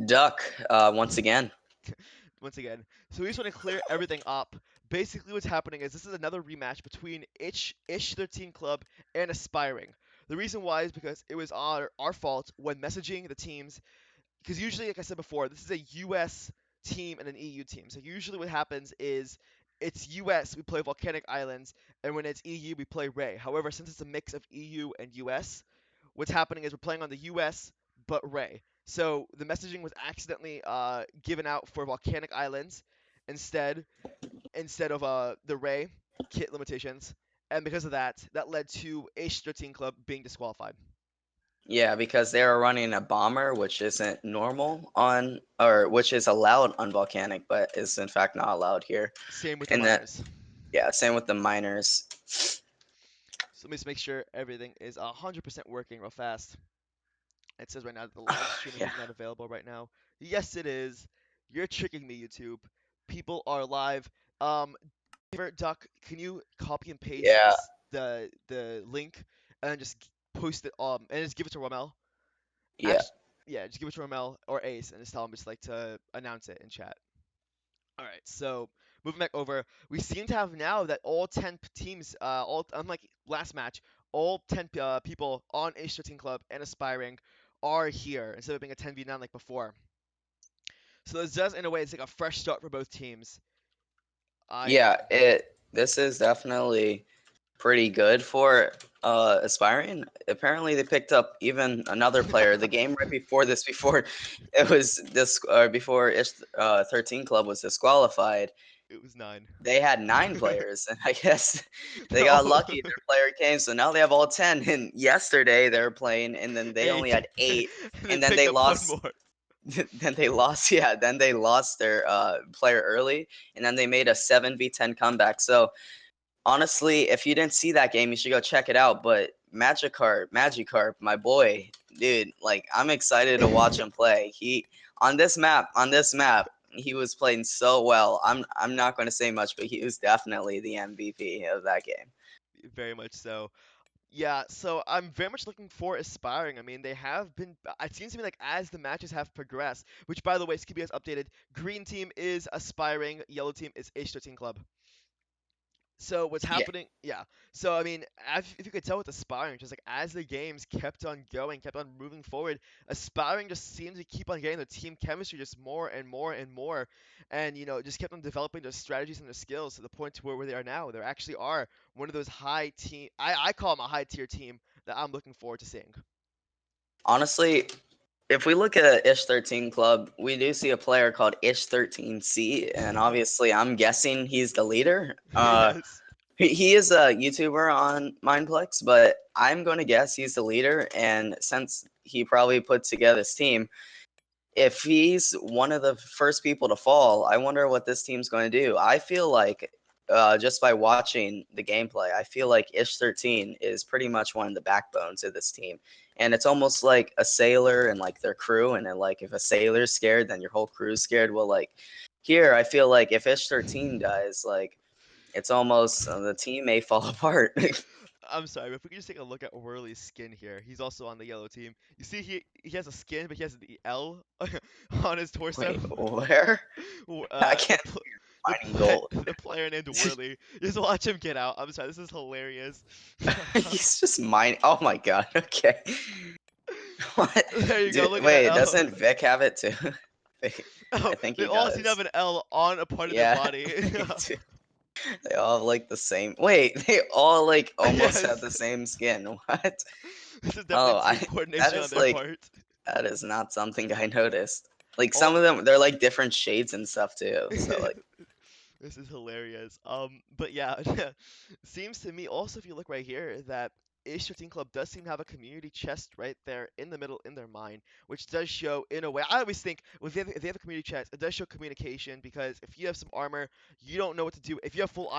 Duck, once again. Once again. So we just want to clear everything up. Basically, what's happening is this is another rematch between Ish13Club and Aspiring. The reason why is because it was our fault when messaging the teams. Because usually, like I said before, this is a U.S. team and an EU team. So usually, what happens is it's U.S. we play Volcanic Islands, and when it's EU we play Ray. However, since it's a mix of EU and U.S., what's happening is we're playing on the U.S. but Ray. So the messaging was accidentally given out for Volcanic Islands instead instead of the Ray kit limitations, and because of that, that led to H13 Club being disqualified. Yeah, because they were running a bomber, which isn't normal on, or which is allowed on volcanic, but is in fact not allowed here. Same with the And that, miners. yeah, same with the miners. So let me just make sure everything is 100% working real fast. It says right now that the live streaming Yeah, is not available right now. Yes, it is. You're tricking me, YouTube. People are live. Um, Duck, can you copy and paste yeah, the link and just post it and just give it to Romel? yeah. Actually, yeah, just give it to Romel or Ace and just tell him just like to announce it in chat. All right, so moving back over, we seem to have now that all 10 teams, all unlike last match, all 10 people on H13 Club and aspiring are here instead of being a 10v9 like before. So this does, in a way, it's like a fresh start for both teams. I Yeah, this is definitely pretty good for aspiring. Apparently, they picked up even another player. The game right before this, before it was this, before Ish 13 Club was disqualified, it was 9. they had 9 players, and I guess they They're got all lucky. Their player came, so now they have all 10. And yesterday they were playing, and then they only 8. had 8, And they and then picked they up one lost. more. Then they lost. Yeah, then they lost their player early, and then they made a 7v10 comeback. So honestly, if you didn't see that game, you should go check it out. But Magikarp, my boy, dude, like I'm excited to watch him play. He on this map, he was playing so well. I'm not going to say much, but he was definitely the MVP of that game. Very much so. Yeah, so I'm very much looking for aspiring. I mean, they have been. It seems to me like as the matches have progressed, which by the way, Skippy has updated. Green team is aspiring, yellow team is H13 Club. So what's Yeah, happening? Yeah. So I mean, if you could tell with aspiring, just like as the games kept on going, kept on moving forward, aspiring just seemed to keep on getting the team chemistry just more and more and more, and just kept on developing their strategies and their skills to the point to where they are now. They actually are one of those high team. I call them a high tier team that I'm looking forward to seeing. honestly, if we look at Ish 13 Club, we do see a player called Ish 13C, and obviously, I'm guessing he's the leader. Yes. He is a YouTuber on Mindplex, but I'm going to guess he's the leader. And since he probably put together this team, if he's one of the first people to fall, I wonder what this team's going to do. I feel like just by watching the gameplay, I feel like Ish 13 is pretty much one of the backbones of this team. And it's almost like a sailor and like their crew. And then, like, if a sailor's scared, then your whole crew's scared. Well, like, here, I feel like if Ish 13 dies, like, it's almost the team may fall apart. I'm sorry, but if we could just take a look at Whirly's skin here, he's also on the yellow team. You see, he has a skin, but he has the L on his torso. Wait, where? I The can't find gold. the player named Whirly. Just watch him get out. I'm sorry, this is hilarious. He's just mine. Oh my god. Okay. What? There you go. Look at that Wait, L. doesn't Vic have it too? I Oh, think they he all seem to have does. an L on a part of their Yeah, body. they do. They all have like the same. Wait, they all like almost have Yes, the same skin. What? this is definitely Oh, team that coordination on is their like part. that is not something I noticed. Like some All of them, they're like different shades and stuff too. So like, This is hilarious. But yeah, seems to me also if you look right here that Ish13 Club does seem to have a community chest right there in the middle in their mind, which does show in a way. I always think if they have a community chest, it does show communication because if you have some armor, you don't know what to do. If you have full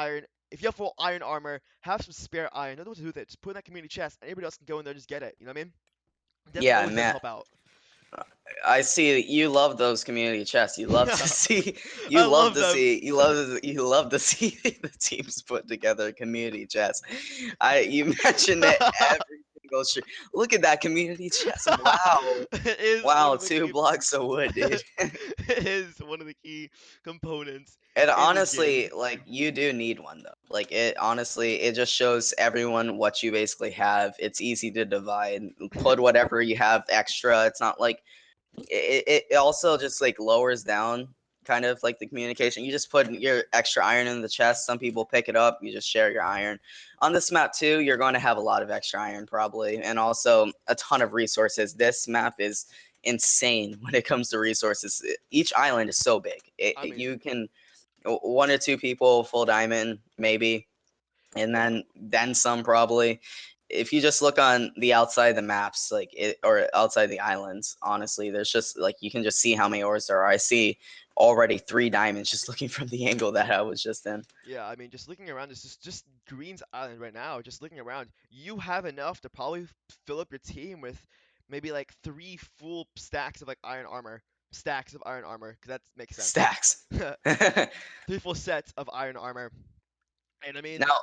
iron armor, have some spare iron, don't know what to do with it. Just put it in that community chest, and anybody else can go in there and just get it. You know what I mean? Definitely yeah, always does man. help out. I see you love those community chests. You love to Yeah, see I love them. you love to see the teams put together community chests. I you mention it every goes through. Look at that community chest. Wow. It is one Wow, of the two key. blocks of wood, dude. It is one of the key components And in this game. honestly, like you do need one though. Like it honestly, it just shows everyone what you basically have. It's easy to divide. Put whatever you have extra. It's not like it also just like lowers down kind of like the communication. You just put your extra iron in the chest. Some people pick it up. You just share your iron. On this map too, you're going to have a lot of extra iron probably, and also a ton of resources. This map is insane when it comes to resources. Each island is so big. I mean, You can one or two people full diamond maybe, and yeah. then some probably. If you just look on the outside of the maps, like it or outside the islands, honestly, there's just like you can just see how many ores there are. I see already three diamonds just looking from the angle that I was just in. Yeah, I mean, just looking around, this is just Green's Island right now. Just looking around, you have enough to probably fill up your team with maybe like three full stacks of like iron armor, stacks of iron armor, because that makes sense. Stacks. Three full sets of iron armor, and I mean, Now,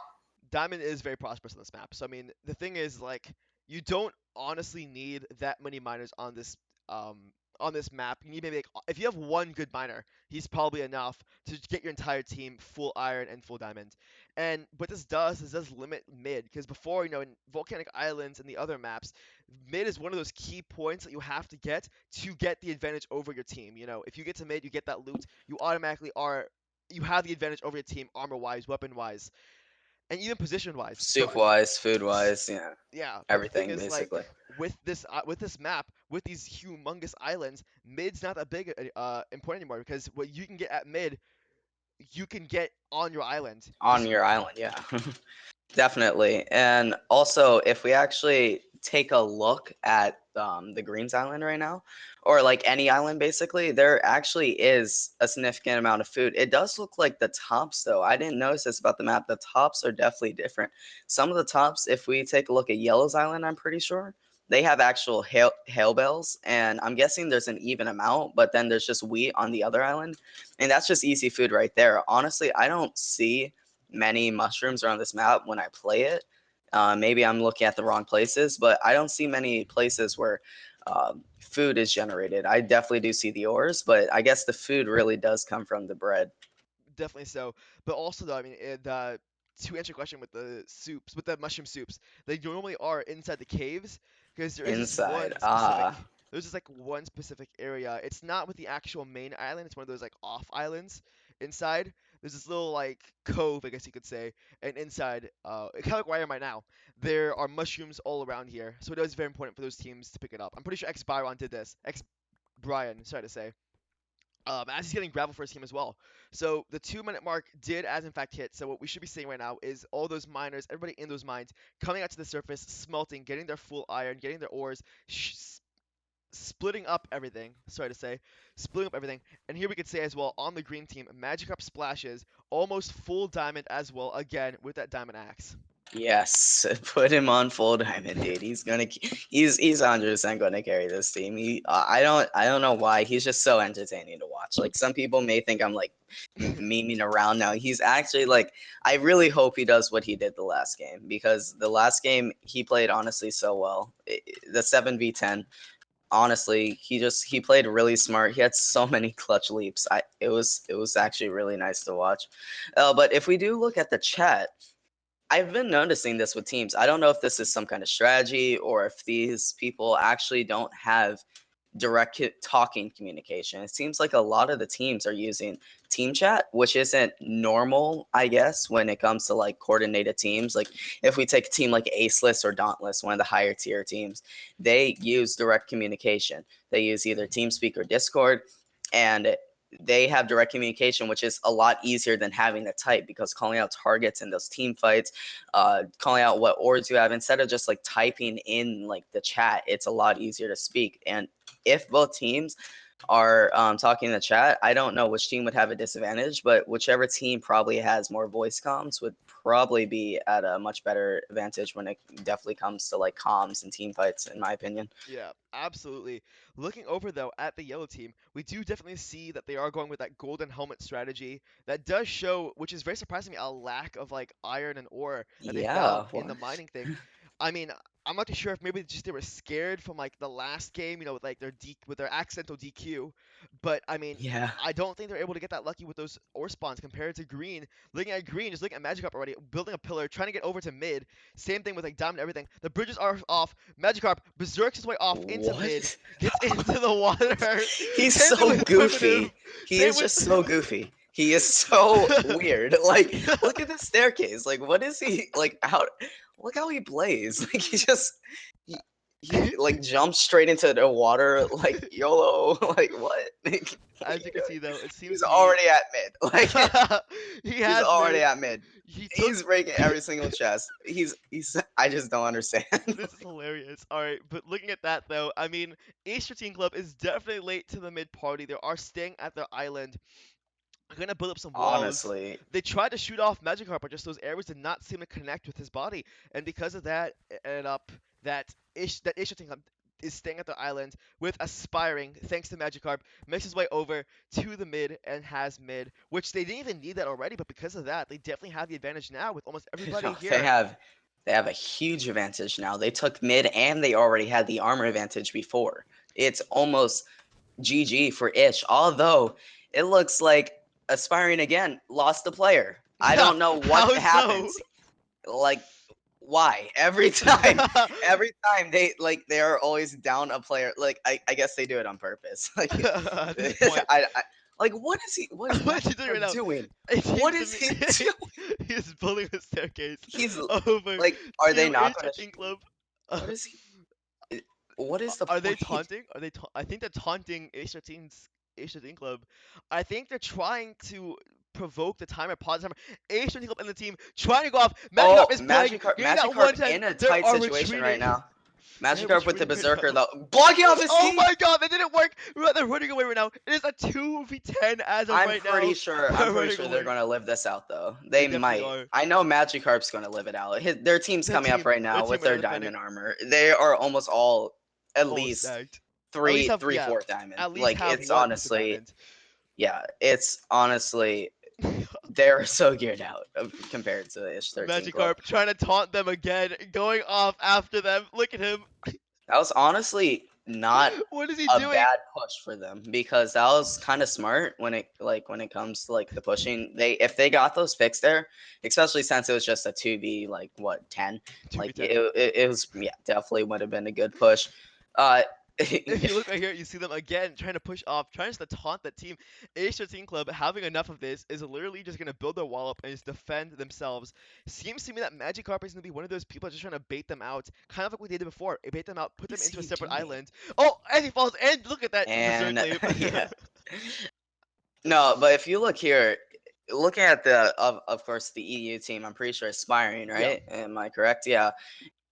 Diamond is very prosperous on this map. So I mean, the thing is like you don't honestly need that many miners um on this map. You need maybe like if you have one good miner, he's probably enough to get your entire team full iron and full diamond. And what this does is does limit mid because before in Volcanic Islands and the other maps, mid is one of those key points that you have to get the advantage over your team. If you get to mid, you get that loot, you have the advantage over your team armor wise, weapon wise, and even position wise. soup wise, food wise, yeah, Yeah, but the thing everything is, like, basically. with this map, with these humongous islands, mid's not that big important anymore because what you can get at mid, you can get on your island. On Just your island, yeah. Definitely. And also, if we actually take a look at the Greens Island right now, or like any island basically, there actually is a significant amount of food. It does look like the tops, though. I didn't notice this about the map. The tops are definitely different. Some of the tops, if we take a look at Yellow's Island, I'm pretty sure. They have actual hail bells, and I'm guessing there's an even amount, but then there's just wheat on the other island. And that's just easy food right there. Honestly, I don't see many mushrooms around this map when I play it. Maybe I'm looking at the wrong places, but I don't see many places where food is generated. I definitely do see the ores, but I guess the food really does come from the bread definitely so. But also, though, I mean, to answer your question with the soups, with the mushroom soups, they normally are inside the caves because there is this inside. one specific. Ah, There's just like one specific area. It's not with the actual main island. It's one of those like off islands inside. There's this little like cove, I guess you could say, and inside, kind of like where I am right now, there are mushrooms all around here. So it is very important for those teams to pick it up. I'm pretty sure X Byron did this. X Brian, sorry to say, as he's getting gravel for his team as well. So the 2 minute mark did as in fact hit. So what we should be seeing right now is all those miners, everybody in those mines, coming out to the surface, smelting, getting their full iron, getting their ores, splitting up everything. Sorry to say, splitting up everything. And here we could say as well on the green team, Magikarp splashes almost full diamond as well again with that diamond axe. yes. Put him on full diamond, dude. He's 100% gonna carry this team. I don't know why. He's just so entertaining to watch. Like some people may think I'm like memeing around now. He's actually like I really hope he does what he did the last game because the last game he played honestly so well. The 7v10, honestly, he played really smart. He had so many clutch leaps. It was actually really nice to watch. But if we do look at the chat, I've been noticing this with teams. I don't know if this is some kind of strategy or if these people actually don't have direct talking communication. It seems like a lot of the teams are using team chat, which isn't normal, I guess, when it comes to like coordinated teams. Like if we take a team like Aceless or Dauntless, one of the higher tier teams, they use direct communication. They use either TeamSpeak or Discord, and they have direct communication, which is a lot easier than having to type because calling out targets in those team fights, calling out what ores you have instead of just like typing in like the chat, it's a lot easier to speak. And if both teams are talking in the chat, I don't know which team would have a disadvantage, but whichever team probably has more voice comms would probably be at a much better advantage when it definitely comes to like comms and team fights, in my opinion. Yeah, absolutely. Looking over though at the yellow team, we do definitely see that they are going with that golden helmet strategy. That does show, which is very surprising me, a lack of like iron and ore that they Yeah, found in well, the mining thing. I mean, I'm not too sure if maybe just they were scared from like the last game, with like with their accidental DQ. But I mean, Yeah. I don't think they're able to get that lucky with those ore spawns compared to Green. Looking at Green, just looking at Magikarp already, building a pillar, trying to get over to mid. Same thing with like Diamond and everything. The bridges are off. Magikarp berserks his way off into mid, What? gets into the water. He's Same thing so with Primitive. goofy. He Same is with. just so goofy. He is so weird. Like, look at the staircase. Like, what is he like? How? Look how he plays. Like, he, he like jumps straight into the water. Like YOLO. Like what? Like, what are As you you can doing? see though, it seems He's to me already at mid. Like he he's has already mid. at mid. He took. He's breaking every single chest. He's. I just don't understand. This is hilarious. All right, but looking at that though, I mean, Ish13Club is definitely late to the mid party. They are staying at their island. They're gonna build up some walls. Honestly, They tried to shoot off Magikarp, but just those arrows did not seem to connect with his body, and because of that, it ended up that Ish13Club is staying at their island with Aspiring, thanks to Magikarp, makes his way over to the mid and has mid, which they didn't even need that already, but because of that, they definitely have the advantage now with almost everybody no, they here. have they have a huge advantage now. They took mid and they already had the armor advantage before. It's almost GG for Ish. Although it looks like Aspiring again lost the player. I don't know what How so? happens. Like why every time they are always down a player. Like I guess they do it on purpose. Like At this point, I like what is what is he doing right Magikarp now? doing? It What seems to is me he doing? he's building a staircase He's over like, are they to not gonna? H13 Club. What is he? What is the Are they point? taunting? I think they're taunting H13 Club. I think they're trying to provoke the timer, pause the timer. H13 Club and the team trying to go off. Oh, Magikarp is playing, getting that Magikarp one tag. in a They tight are situation right retreating. now. They're Magikarp with the retreating right Berserker now. though, blocking off his Oh team. my god, that didn't work! They're running away right now. It is a 2v10 as of I'm right pretty now. sure. I'm They're pretty running sure they're away. gonna live this out though. They They definitely might. are. I know Magikarp's gonna live it out. Their team's coming up right Their now team with right now their defending. diamond armor. They are almost all at Almost least stacked. At least have, three yeah, fourth diamond. at least Like have it's one piece of honestly, diamond. yeah, it's honestly they're so geared out compared to the Ish 13 Club. Magikarp trying to taunt them again, going off after them. Look at him. That was honestly not What is he a doing? bad push for them because that was kind of smart when it comes to like the pushing. They if they got those fixed there, especially since it was just a 2v like what 10, like 2v10. it was yeah definitely would have been a good push. Uh, If you look right here, you see them again trying to push off, trying just to taunt that team. H13 Club, having enough of this, is literally just going to build their wall up and just defend themselves. Seems to me that Magikarp is going to be one of those people just trying to bait them out, kind of like we did before. Bait them out, put what them is into a he separate doing? island. Oh, and he falls, and look at that Berserk And leap. yeah, no, but if you look here, looking at the of course the EU team, I'm pretty sure Aspiring, Yeah, right? Am I correct? Yeah.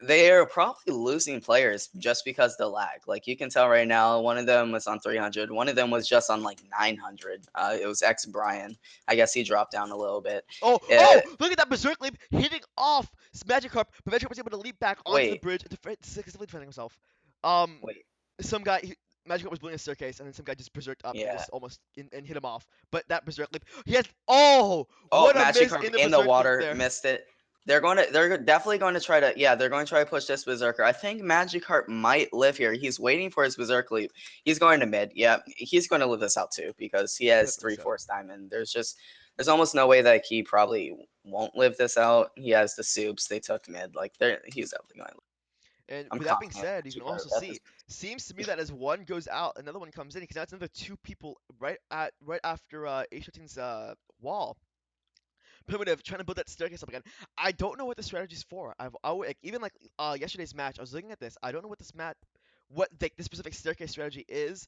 They're probably losing players just because the lag. Like you can tell right now, one of them was on 300. One of them was just on like 900. It was ex Brian. I guess he dropped down a little bit. oh, Uh, oh! Look at that Berserk leap hitting off Magikarp, but Magikarp was able to leap back onto the wait, bridge, successfully defending himself. Um, wait. some guy, Magikarp was building a staircase, and then some guy just berserked up and Yeah. just almost and hit him off. But that Berserk leap, he has. Oh, Oh, what a miss Magikarp in the in the Berserk leap water there. missed it. They're definitely going to try to yeah, they're going to try to push this Berserker. I think Magikarp might live here. He's waiting for his Berserk leap. He's going to mid. Yeah, he's going to live this out too because he has Definitely so. 3/4 diamond. There's almost no way that he probably won't live this out. He has the soups. They took mid. Like he's definitely going to live. And I'm with that being confident said, you in can Magikarp also at see, this. seems to me that as one goes out, another one comes in. Because now it's another two people right after H15's wall. Primitive trying to build that staircase up again. I don't know what the strategy's for. Like, even like yesterday's match, I was looking at this. I don't know what the specific staircase strategy is.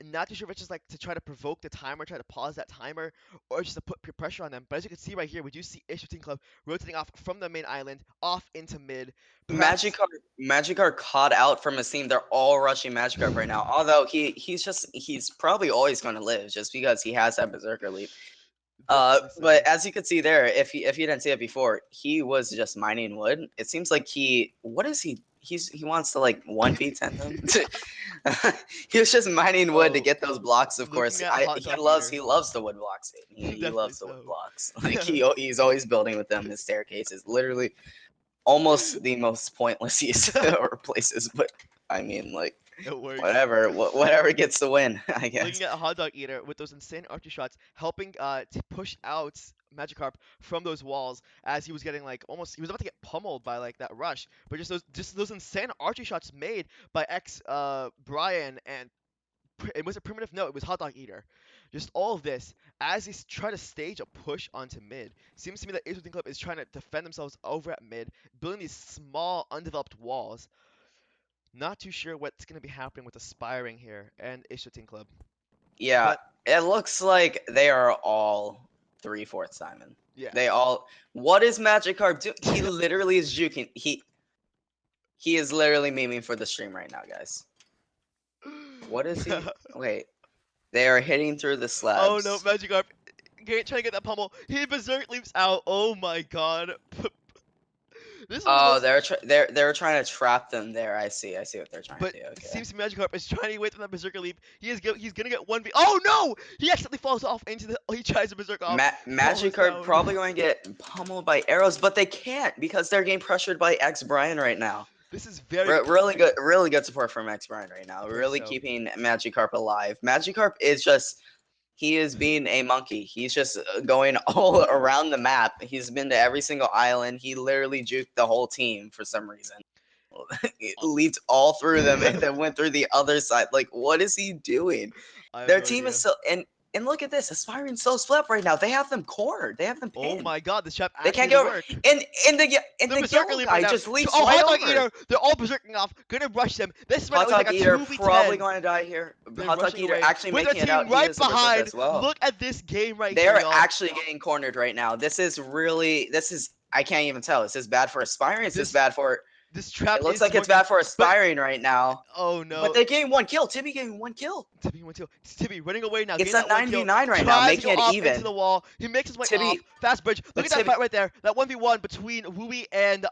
Not too sure if it's just like to try to provoke the timer, try to pause that timer, or just to put pressure on them. But as you can see right here, we do see Ish13 Club rotating off from the main island off into mid. Perhaps. Magikarp caught out from his team. They're all rushing Magikarp right now. Although he's probably always going to live just because he has that Berserker leap. Definitely But so. as you could see there, if you didn't see it before, he was just mining wood. It seems like what is he? He wants to like 1v10 them. He was just mining wood to Oh, get those blocks. Of course, looking at Hot Dog Eater. he loves the wood blocks. He Definitely loves the wood so. blocks. Like he's always building with them. His staircases, literally. almost the most pointless use or places, but I mean, like, It works. whatever gets the win, I guess. Looking at a hot dog eater with those insane archer shots, helping to push out Magikarp from those walls as he was getting like almost he was about to get pummeled by like that rush, but just those insane archer shots made by X Brian and it was a primitive no, it was hot dog eater. Just all of this as he's trying to stage a push onto mid. Seems to me that Ish13Club is trying to defend themselves over at mid, building these small undeveloped walls. Not too sure what's going to be happening with Aspiring here and Ish13Club. Yeah, But it looks like they are all 3/4 Simon. yeah. They all. What is Magikarp do? He literally is juking. He is literally memeing for the stream right now, guys. What is he? Wait, they are hitting through the Oh no, slabs. Magikarp trying to get that pummel. He berserk leaps out. Oh my god. This is one of the Oh, most. they're trying to trap them there. I see what they're trying to But do. it Okay. seems Magikarp is trying to wait for that berserker leap. He's gonna get 1v. Oh no! He accidentally falls off into the. He tries to berserk off. Falls Magikarp down. probably going to get pummeled by arrows, but they can't because they're getting pressured by X Brian right now. This is very good. Really good support from X Brian right now. Very Really so. keeping Magikarp alive. Magikarp is just he is being a monkey. He's just going all around the map. He's been to every single island. He literally juked the whole team for some reason. It leaped all through them and then went through the other side. Like, what is he doing? I have Their no team idea. is so and look at this. Aspiring's so split up right now. They have them cornered. They have them Oh pinned. my god, this trap They actually can't get over. work. And the Berserker yellow leap guy right now. just leaps Oh, right hot dog over. eater! They're all berserking off. Gonna rush them. This right Hot now is dog like a eater 2v10. probably going to die here. They're Hot dog rushing eater away. actually With their making it team out. He right is a berserk behind. as well. Look at this game right They here, are y'all. actually getting cornered right now. This is I can't even tell. Is this bad for Aspiring? Is this bad for This trap It looks is like it's working, bad for but Aspiring right now. oh But no. they're getting one kill. Tibby getting one kill. Tibby went to Tibby running away now, It's getting a that one kill. 9v9 right now, Tries to making go it off into even. the wall. He makes his way off. Tibby, Fast bridge. Look but at that Tibby, fight right there. That 1v1 between Wooey and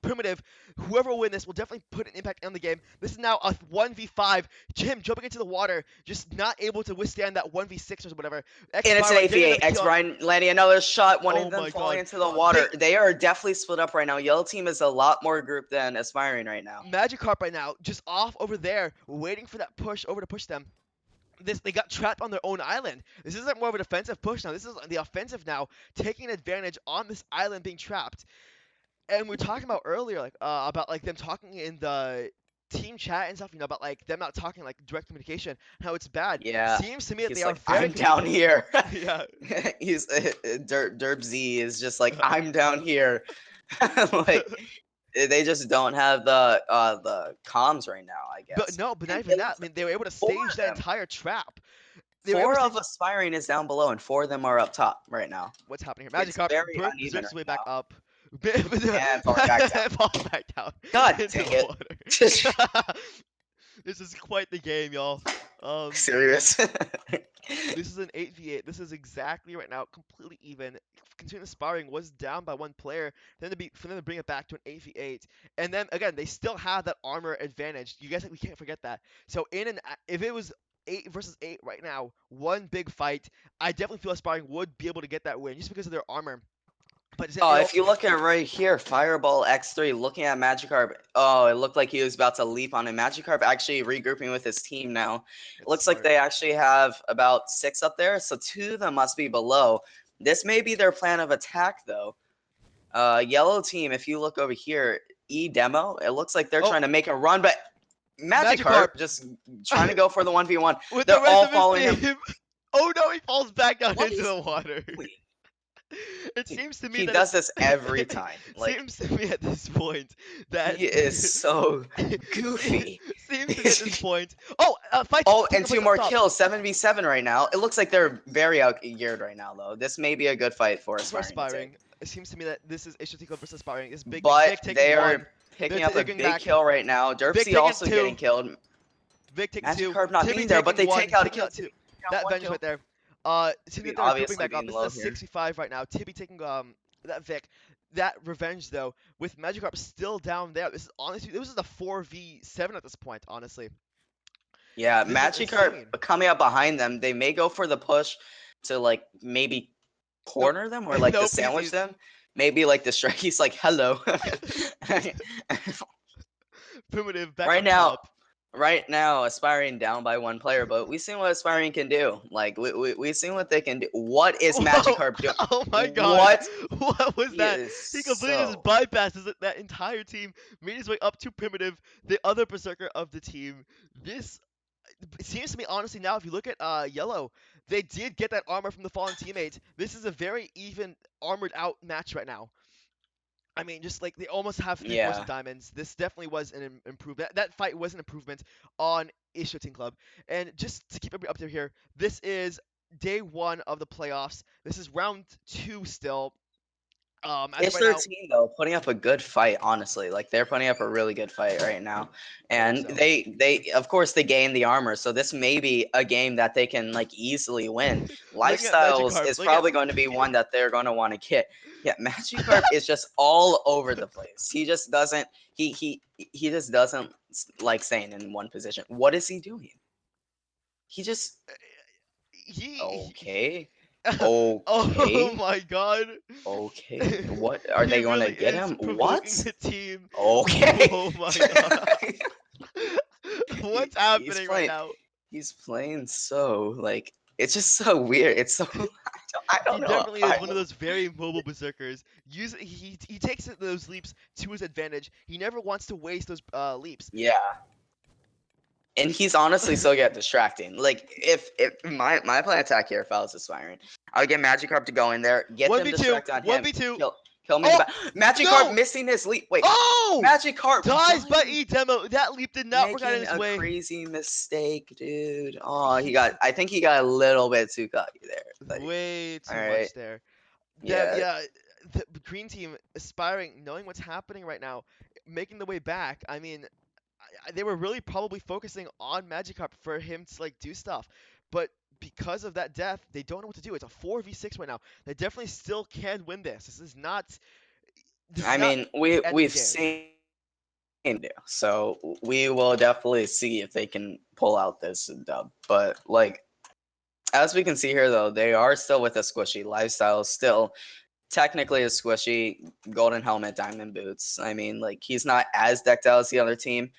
Primitive. Whoever will win this will definitely put an impact on the game. This is now a 1v5. Jim jumping into the water, just not able to withstand that 1v6 or whatever. and it's an 8v8. X Brian landing another shot. One Oh of them my falling god. into the water. They are definitely split up right now. Yellow team is a lot more grouped than Aspiring right now. Magikarp right now, just off over there, waiting for that push over to push them. They got trapped on their own island. This isn't more of a defensive push now. This is the offensive now, taking advantage on this island being trapped. And we were talking about earlier, like about like them talking in the team chat and stuff, about like them not talking like direct communication, how it's bad. Yeah. Seems to me that He's they are like, very I'm down here. yeah. He's Derp Z is just like, I'm down here. Like they just don't have the comms right now, I guess. But not And even it that. looks I mean, they were able to four stage of that them. entire trap. They were Four able of to Aspiring is down below, and four of them are up top right now. what's happening here? It's Magikarp very uneven berserks right way back now. up. And falling back down. Falls back down. God into dang the it. water. This is quite the game, y'all. Serious. This is an 8v8. This is exactly right now completely even. Continuing Sparring was down by one player, for them to bring it back to an 8v8, and then again they still have that armor advantage. You guys, we can't forget that. So if it was 8 versus 8 right now, one big fight, I definitely feel Sparring would be able to get that win just because of their armor. But Oh, if you look at right here, Fireball X3, looking at Magikarp, oh, it looked like he was about to leap on him. Magikarp actually regrouping with his team now. It looks like they actually have about 6 up there, so 2 of them must be below. This may be their plan of attack, though. Yellow team, if you look over here, E-Demo, it looks like they're trying to make a run, but Magikarp just trying to go for the 1v1. with They're the rest all of his following team. Oh no, he falls back down What into is- the water. It seems to me He that does this every time. Like, seems to me at this point that he is so goofy. seems to me at this point. Oh, fight. Oh, and 2 more kills, 7v7 right now. It looks like they're very outgeared right now, though. This may be a good fight for For Aspiring. Aspiring. It seems to me that this is Ish13Club versus Aspiring. It's big, But big taking they are one. picking They're up a taking big back. kill right now. Vic Derpsy taking also 2. getting killed. Vic taking 2. Magikarp not Tibby being there, but they taking take out a taking kill. out 2. Tibby taking out That one advantage kill. right there. Seems Tibby that they're grouping obviously back up. being This low is a here. 65 right now. Tibby taking that Vic. That revenge though, with Magikarp still down there. This is a 4v7 at this point, honestly. Yeah, This is Magikarp insane. coming up behind them. They may go for the push to like maybe corner them or like No, to sandwich please. them. maybe like the strike. He's like, hello. Primitive back right up now, top. right now, Aspiring down by one player, but we've seen what Aspiring can do. Like we've seen what they can do. What is Whoa! Magikarp doing? Oh my God! What? What was He that? is He completely just so bypasses that entire team, made his way up to Primitive, the other berserker of the team. This it seems to me, honestly, now if you look at Yellow, they did get that armor from the fallen teammates. This is a very even armored out match right now. I mean, just like they almost have three-fourths of yeah. diamonds. This definitely was an improvement. That fight was an improvement on Ish13Club. And just to keep everybody up to here, this is day one of the playoffs. This is round two still. As of It's right their now, team though, putting up a good fight. Honestly, like they're putting up a really good fight right now, I think and so. they of course they gain the armor, so this may be a game that they can like easily win. Looking at Lifestyles Magikarp, is look at probably going to be one that they're going to want to get. Yeah, Magikarp is just all over the place. He just doesn't. He just doesn't like staying in one position. What is he doing? He just he okay, oh okay, my God. okay. What are He they going to really get is him? provoking What? the team. Okay. Oh my God. What's He's happening right playing. now? He's playing so like it's just so weird. It's so I He don't know. definitely is one of those very mobile berserkers. He takes those leaps to his advantage. He never wants to waste those leaps. Yeah, and he's honestly so get distracting. Like if my plan attack here if I was aspiring, I would get Magikarp to go in there, get them 1v2, distracted on him, 1v2. kill him in the Oh back. Magikarp no! missing his leap. Wait, Oh! Magikarp Dies by why? E demo. That leap did not work out in Making his a way. crazy mistake, dude. Oh, he He got. I think he got a little bit too cocky there, buddy. way All too right. much there. That Yeah. yeah, the green team aspiring, knowing what's happening right now, making the way back. I mean, they were really probably focusing on Magikarp for him to like do stuff, but because of that death, they don't know what to do. It's a 4v6 right now. They definitely still can win this. This is I not mean, the end of the we've game. seen do. So we will definitely see if they can pull out this dub. But like as we can see here though, they are still with a squishy lifestyle still technically a squishy golden helmet diamond boots. I mean like he's not as decked out as the other team.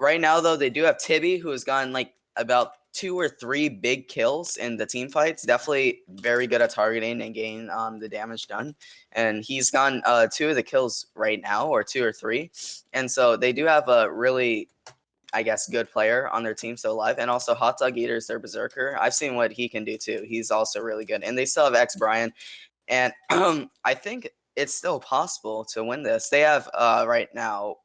Right now though, they do have Tibby who has gotten like about 2 or 3 big kills in the team fights. Definitely very good at targeting and getting the damage done. And he's gotten 2 of the kills right now, or 2 or 3. And so they do have a really, I guess, good player on their team still alive. And also Hot Dog Eater's their berserker. I've seen what he can do too. He's also really good. And they still have X Brian. And I think it's still possible to win this. They have right now,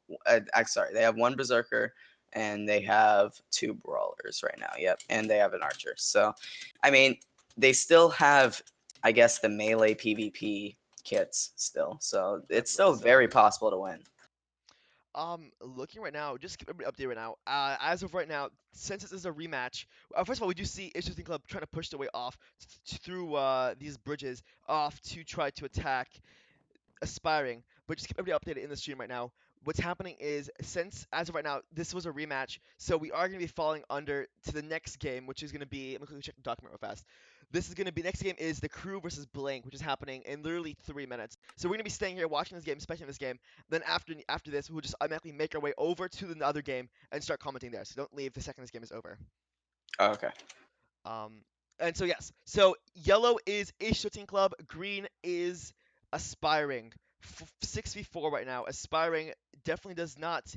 sorry, they have one berserker and they have 2 brawlers right now. Yep, and they have an archer. So, I mean, they still have, I guess, the melee PvP kits still. So it's Definitely still so. very possible to win. Looking right now, just keep everybody updated right now. As of right now, since this is a rematch, first of all, we do see Ish13 Club trying to push their way off through these bridges off to try to attack aspiring, but just keep everybody updated in the stream right now. What's happening is, since as of right now, this was a rematch, so we are going to be falling under to the next game, which is going to be. Let me quickly check the document real fast. This is going to be next game is the Crew versus Blank, which is happening in literally 3 minutes. So we're going to be staying here watching this game, especially this game. Then after this, we'll just automatically make our way over to the other game and start commenting there. So don't leave the second this game is over. Oh, okay. Um, and so yes, so yellow is Ish13 Club, green is aspiring. 6v4 right now. Aspiring definitely does not.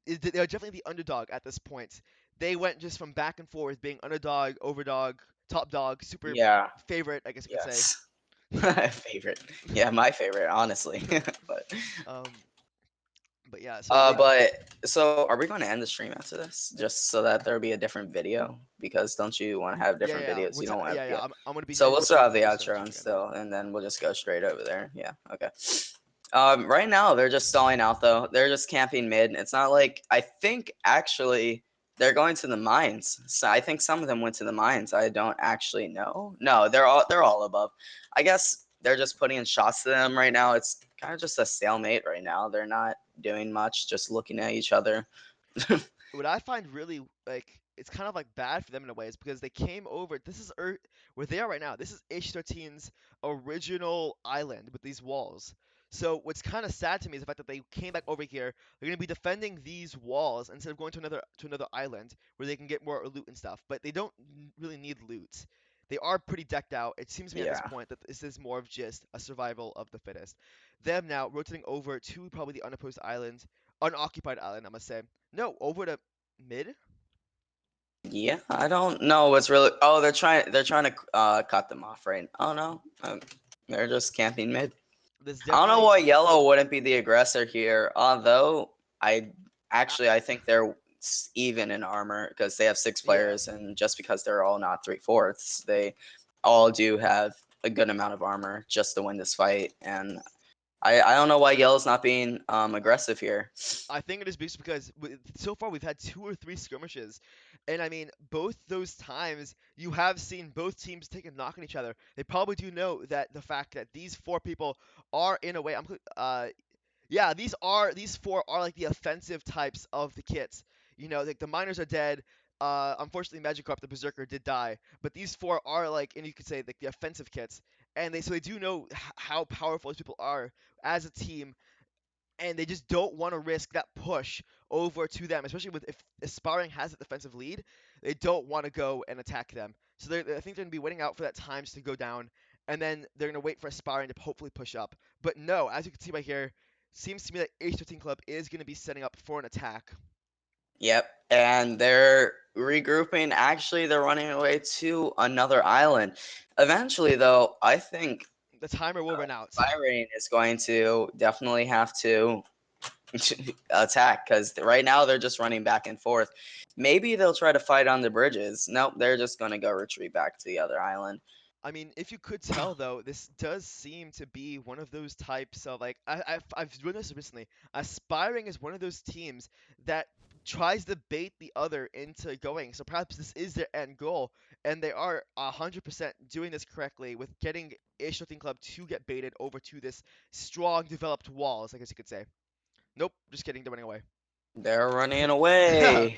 They're definitely the underdog at this point. They went just from back and forth, being underdog, overdog, top dog, super Yeah. favorite, I guess you could say. Yes. Favorite. Yeah, my favorite, honestly. but Um, but yeah, so they. but so are we going to end the stream after this, just so that there'll be a different video? Because don't you want to have Yeah, different yeah, videos? You don't want to, yeah, yeah. yeah. I'm gonna be So we'll ending still stream have the after this, so outro check on again. still, and then we'll just go straight over there. Yeah. Okay. Right now they're just stalling out though. They're just camping mid. It's not like I think actually they're going to the mines. So I think some of them went to the mines. I don't actually know. No, they're all above. I guess they're just putting in shots to them right now. It's kind of just a stalemate right now. They're not doing much, just looking at each other. What I find really like it's kind of like bad for them in a way, is because they came over. This is where they are right now. This is Ish13's original island with these walls. So what's kind of sad to me is the fact that they came back over here. They're going to be defending these walls instead of going to another island where they can get more loot and stuff. But they don't really need loot. They are pretty decked out. It seems to me at this Yeah. point that this is more of just a survival of the fittest. Them now rotating over to probably the unopposed island, unoccupied island, I must say. No, over to mid. Yeah, I don't know what's really. Oh, they're trying to cut them off, right? Oh no, they're just camping mid. There's I don't know definitely why yellow wouldn't be the aggressor here. Although uh, I think they're even in armor because they have six yeah. players, and just because they're all not 3/4, they all do have a good amount of armor just to win this fight. And I don't know why yellow's not being aggressive here. I think it is because so far we've had 2 or 3 skirmishes, and I mean both those times you have seen both teams take a knock on each other. They probably do know that the fact that these 4 people are in a way. Yeah, these 4 are like the offensive types of the kits. You know, like the miners are dead. Unfortunately, Magikarp the Berserker did die, but these 4 are like, and you could say like the offensive kits, and they do know how powerful these people are as a team, and they just don't want to risk that push over to them, especially with if Aspiring has a defensive lead, they don't want to go and attack them. So I think they're going to be waiting out for that times to go down, and then they're going to wait for Aspiring to hopefully push up. But no, as you can see right here, seems to me that Ish13Club is going to be setting up for an attack. Yep, and they're regrouping. Actually, they're running away to another island. Eventually, though, I think The timer will run out. Byron is going to definitely have to attack because right now they're just running back and forth. Maybe they'll try to fight on the bridges. Nope, they're just going to go retreat back to the other island. I mean, if you could tell though, this does seem to be one of those types of like I've doing this recently. Aspiring is one of those teams that tries to bait the other into going. So perhaps this is their end goal, and they are 100% doing this correctly with getting Ish13 Club to get baited over to this strong developed walls, I guess you could say. Nope, just kidding, they're running away. They're running away.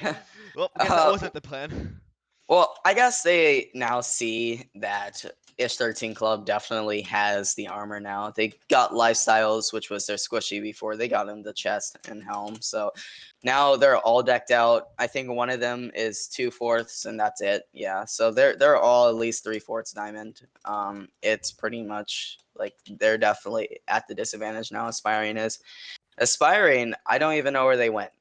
Well, I guess that uh, wasn't the plan. Well, I guess they now see that Ish13 Club definitely has the armor now. They got Lifestyles, which was their squishy before. They got him the chest and helm. So now they're all decked out. I think one of them is 2/4, and that's it. Yeah. So they're all at least 3/4 diamond. It's pretty much like they're definitely at the disadvantage now. Aspiring is. Aspiring, I don't even know where they went.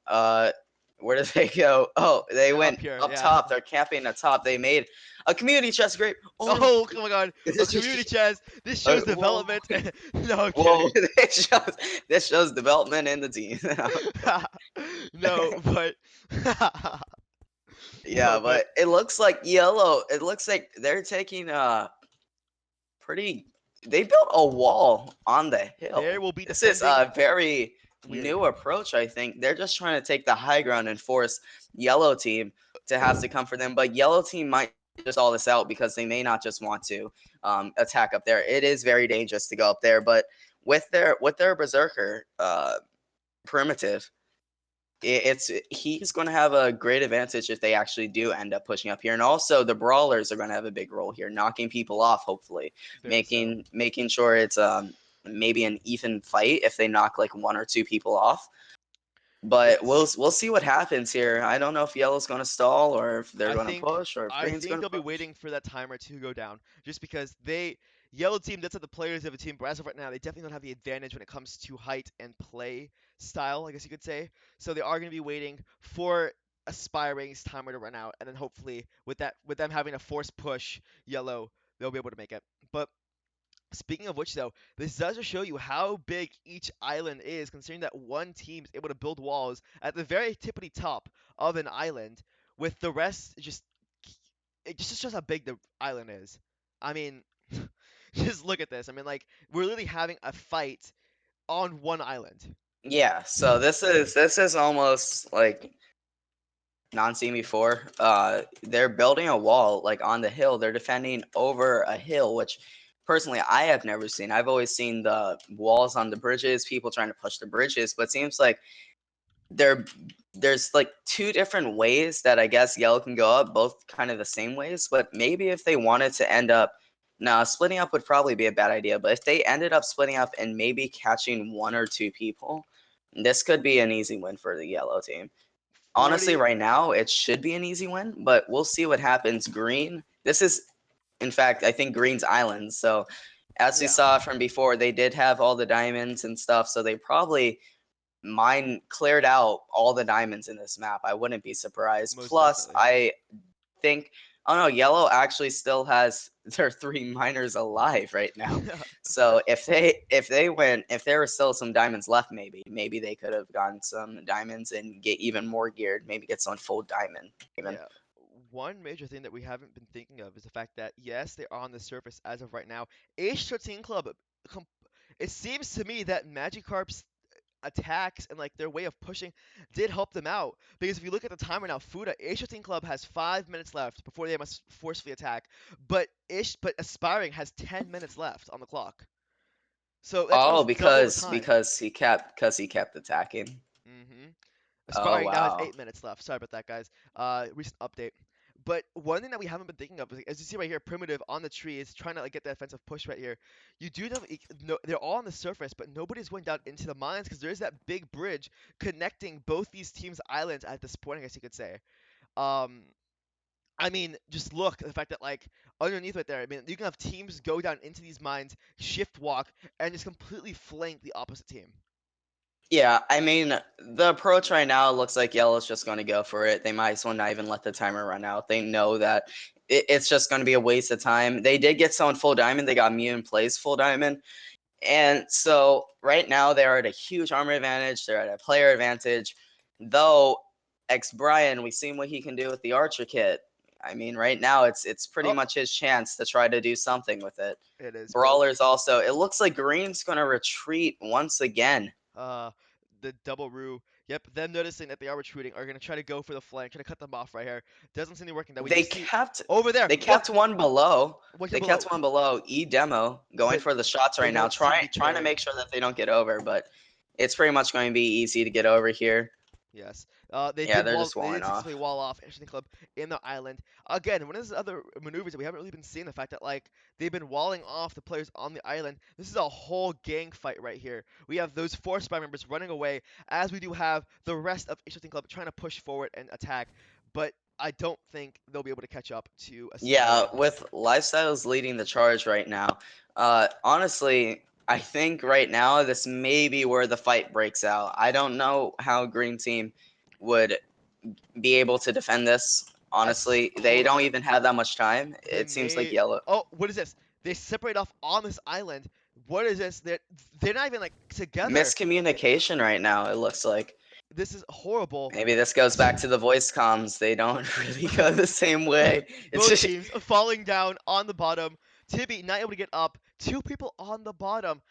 Where did they go? Oh, they They're up went here, up yeah. top. They're camping up top. They made a community chest grape. Oh no! Oh, oh my God! A community chest. This shows Whoa! development. No, I'm Whoa! kidding. This shows development in the team. No, but Yeah, no, but but it looks like yellow. It looks like they're taking pretty. They built a wall on the there hill. will be This is defending a very weird. new approach, I think. They're just trying to take the high ground and force yellow team to have to come for them. But yellow team might just all this out because they may not just want to attack up there. It is very dangerous to go up there, but with their berserker primitive, it's he's going to have a great advantage if they actually do end up pushing up here, and also the brawlers are going to have a big role here, knocking people off, hopefully, Very so. making sure it's maybe an even fight if they knock like 1 or 2 people off. But It's we'll see what happens here. I don't know if yellow's going to stall or if they're I going to think push or if I green's think going to they'll be push. waiting for that timer to go down, just because they yellow team that's what the players of a team, but as of right now, they definitely don't have the advantage when it comes to height and play style, I guess you could say. So they are going to be waiting for Aspiring's timer to run out, and then hopefully with them having a force push yellow, they'll be able to make it. But speaking of which, though, this does just show you how big each island is, considering that one team is able to build walls at the very tippity top of an island, with the rest just it just shows how big the island is. I mean, just look at this. I mean, like we're literally having a fight on one island. Yeah, so this is almost like non-seen before. They're building a wall like on the hill. They're defending over a hill, which personally I have never seen. I've always seen the walls on the bridges, people trying to push the bridges, but it seems like there there's like two different ways that I guess yellow can go up, both kind of the same ways. But maybe if they wanted to end up, no, splitting up would probably be a bad idea. But if they ended up splitting up and maybe catching one or two people, this could be an easy win for the yellow team. Honestly, 40. right now it should be an easy win, but we'll see what happens. Green, this is, in fact, I think Green's Island. So as we Yeah, saw from before, they did have all the diamonds and stuff. So they probably mine cleared out all the diamonds in this map. I wouldn't be surprised. most Plus, definitely. I think, oh no, yellow actually still has their three miners alive right now. So if there were still some diamonds left, maybe they could have gotten some diamonds and get even more geared. Maybe get some full diamond even. Yeah. One major thing that we haven't been thinking of is the fact that yes, they are on the surface as of right now. Ish13Club, com- it seems to me that Magikarp's attacks and like their way of pushing did help them out. Because if you look at the timer now, Fuda, Ish13Club has 5 minutes left before they must forcefully attack. But Aspiring has 10 minutes left on the clock. So that's Oh, almost double the time. because he kept attacking. hmm Oh Aspiring now has wow. 8 minutes left. Sorry about that, guys. Recent update. But one thing that we haven't been thinking of, is, as you see right here, Primitive on the tree is trying to like get that offensive push right here. You do know no, they're all on the surface, but nobody's going down into the mines because there is that big bridge connecting both these teams' islands at this point, I guess you could say. Um, I mean, just look at the fact that like underneath right there, I mean, you can have teams go down into these mines, shift walk, and just completely flank the opposite team. Yeah, I mean, the approach right now looks like Yellow's just going to go for it. They might as well not even let the timer run out. They know that it's just going to be a waste of time. They did get someone full diamond. They got Mew in place full diamond. And so right now they're at a huge armor advantage. They're at a player advantage. Though X Brian, we've seen what he can do with the Archer kit. I mean, right now it's pretty Oh, much his chance to try to do something with it. it is both. Brawlers also. It looks like Green's going to retreat once again. Uh, the double roo. Yep, them noticing that they are retreating are gonna try to go for the flank, try to cut them off right here. Doesn't seem to be working. That we do They see kept over there. they Look, kept one below. one here They kept below, one below. E demo going but for the shots they right now, don't seem to be trying to caring. make sure that they don't get over, but it's pretty much going to be easy to get over here. Yes. They Yeah, did they're wall. just They walling did off. successfully wall off Interesting Club in the island. Again, one of those other maneuvers that we haven't really been seeing. The fact that like they've been walling off the players on the island. This is a whole gang fight right here. We have those four spy members running away, as we do have the rest of Interesting Club trying to push forward and attack. But I don't think they'll be able to catch up to Yeah, Aspiring. with Lifestyles leading the charge right now. Honestly, I think right now this may be where the fight breaks out. I don't know how Green Team would be able to defend this. Honestly, they Hold don't on. even have that much time. They It seems like may. Yellow Oh, what is this? They separate off on this island. What is this? They're not even like together. miscommunication right now. It looks like. This is horrible. Maybe this goes back to the voice comms. They don't really go the same way. It's Both just teams falling down on the bottom. Tibby not able to get up. Two people on the bottom.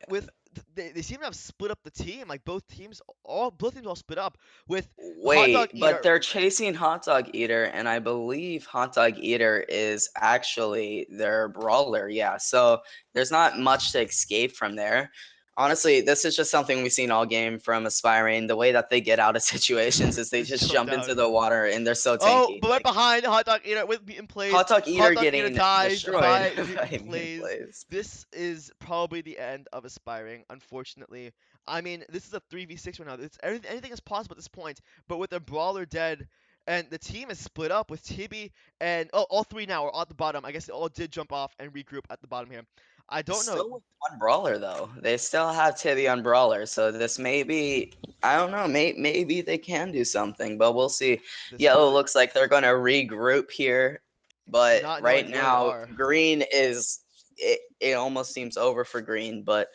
With they seem to have split up the team. Like both teams all split up. With Hot Dog wait, but Eater. they're chasing Hot Dog Eater, and I believe Hot Dog Eater is actually their brawler. Yeah, so there's not much to escape from there. Honestly, this is just something we've seen all game from Aspiring. The way that they get out of situations is they Just just jump jump into down. the water and they're so Oh, tanky. but right Like behind Hot Dog Eater with Mutant Plays. Hot Dog Hot Eater Dog Eater getting dies destroyed by by Mutant Mean Plays. Plays. This is probably the end of Aspiring, unfortunately. I mean, this is a 3v6 right now. Anything is possible at this point, but with the Brawler dead, and the team is split up with Tibby and all three now are at the bottom. I guess they all did jump off and regroup at the bottom here. I don't know. Still with one brawler though. They still have Tibby on brawler, so this may be. I don't know. Maybe they can do something, but we'll see. This Yellow really looks like they're gonna regroup here, but not right knowing where they now are. green is. It almost seems over for green, but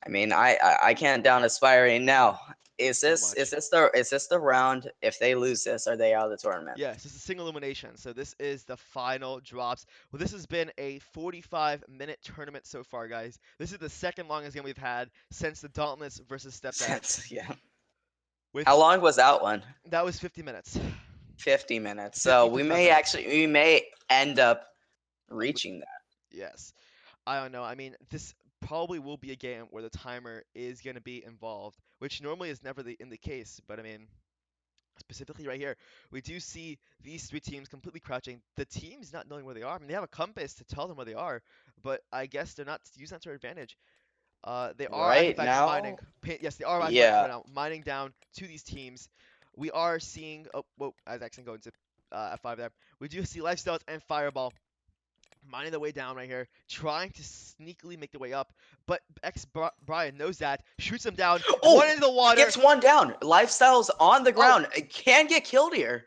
I mean I can't down aspiring now. Is So this much. the round? If they lose this, are they out of the tournament? Yes, it's a single elimination. So this is the final drops. Well, this has been a 45-minute tournament so far, guys. This is the second longest game we've had since the Dauntless versus Stepdad. Since yeah. With How long was that one? that was 50 minutes. 50 minutes. So 50, 55 minutes. we may end up With reaching that. yes. I don't know. I mean, this probably will be a game where the timer is going to be involved. which normally is never in the case. But I mean, specifically right here, we do see these three teams completely crouching. The teams not knowing where they are. I mean, they have a compass to tell them where they are, but I guess they're not using that to their advantage. They are, in Right fact, mining. now, Yes, they are, in fact, yeah. right now mining down to these teams. We are seeing. Oh, whoa! I was actually going to F5 there. We do see Lifestyles and Fireball mining their way down right here, trying to sneakily make their way up. But Brian knows that, shoots them down, one Oh, into the water. gets one down. Lifestyles on the Oh, ground. It can get killed here.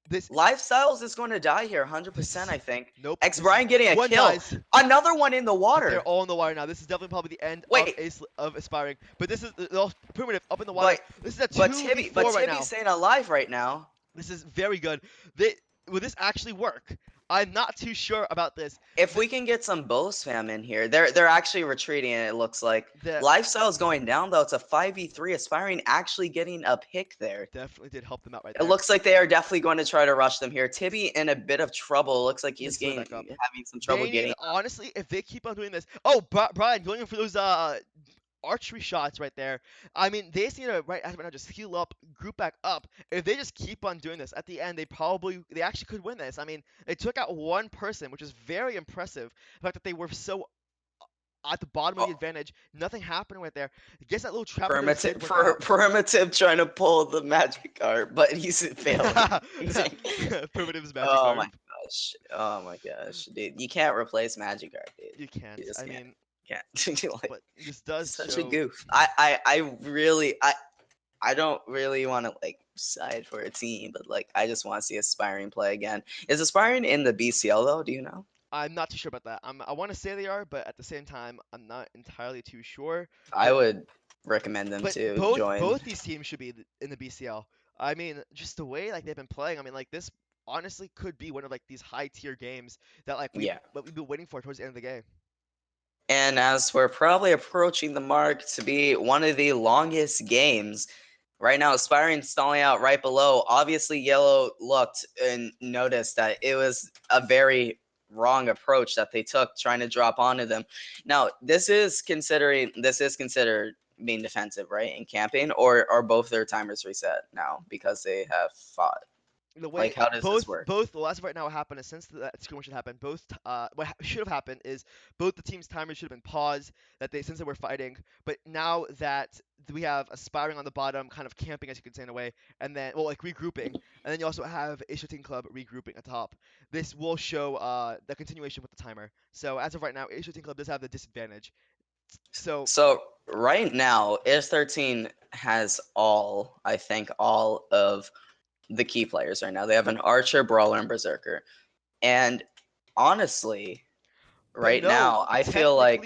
this Lifestyles is going to die here, this 100%, is I think. nope. X This is Brian getting a one kill. dies. Another one in the They're water. all in the water now. This is definitely probably the end of Wait, Aspiring. But this is they're all primitive up in the water. but This is a but 2v4 right Tibby's now. staying alive right now. This is very good. They, will this actually work? I'm not too sure about this. If The, we can get some bow spam in here, they're actually retreating. It looks like the Lifestyle's going down though. It's a 5v3. Aspiring actually getting a pick there. definitely did help them out right It there. looks like they are definitely going to try to rush them here. Tibby in a bit of trouble. Looks like he's Makes their way getting back up. having some trouble They need, getting. honestly, if they keep on doing this. Oh, Brian, going in for those archery shots right there. I mean, they just need to right now just heal up, group back up. If they just keep on doing this, at the end they actually could win this. I mean, they took out one person, which is very impressive. The fact that they were so at the bottom of the Oh, advantage, nothing happening right there. Gets that little trap into his primitive, head working out. primitive trying to pull the magic card, but he's failing. Primitive's magic Oh my card. gosh. Oh my gosh, dude. You can't replace magic card, dude. You can't. You just I can't. mean, Can't. Like, but this does such a show. goof. I really I don't really want to like side for a team, but like I just want to see Aspiring play again. Is Aspiring in the BCL though? Do you know? I'm not too sure about that. I want to say they are, but at the same time, I'm not entirely too sure. I But would recommend them but to join. both these teams should be in the BCL. I mean, just the way like they've been playing. I mean, like this honestly could be one of like these high tier games that like Yeah. we've been waiting for towards the end of the game. And as we're probably approaching the mark to be one of the longest games, right now Aspiring stalling out right below. Obviously, Yellow looked and noticed that it was a very wrong approach that they took trying to drop onto them. Now, this is considered being defensive, right? In camping, or are both their timers reset now because they have fought? The way Like, how does this both work? both well, as of right now what happened is since that skirmish had happened, should have happened is both the teams' timers should have been paused that they since they were fighting. But now that we have Aspiring on the bottom, kind of camping as you could say in a way, and then well like regrouping, and then you also have Ish13Club regrouping at top. This will show the continuation with the timer. So as of right now, Ish13Club does have the disadvantage. So So right now, Ish13 has I think, all of the key players right now. They have an Archer, Brawler, and Berserker. And honestly, but right no, now, I feel like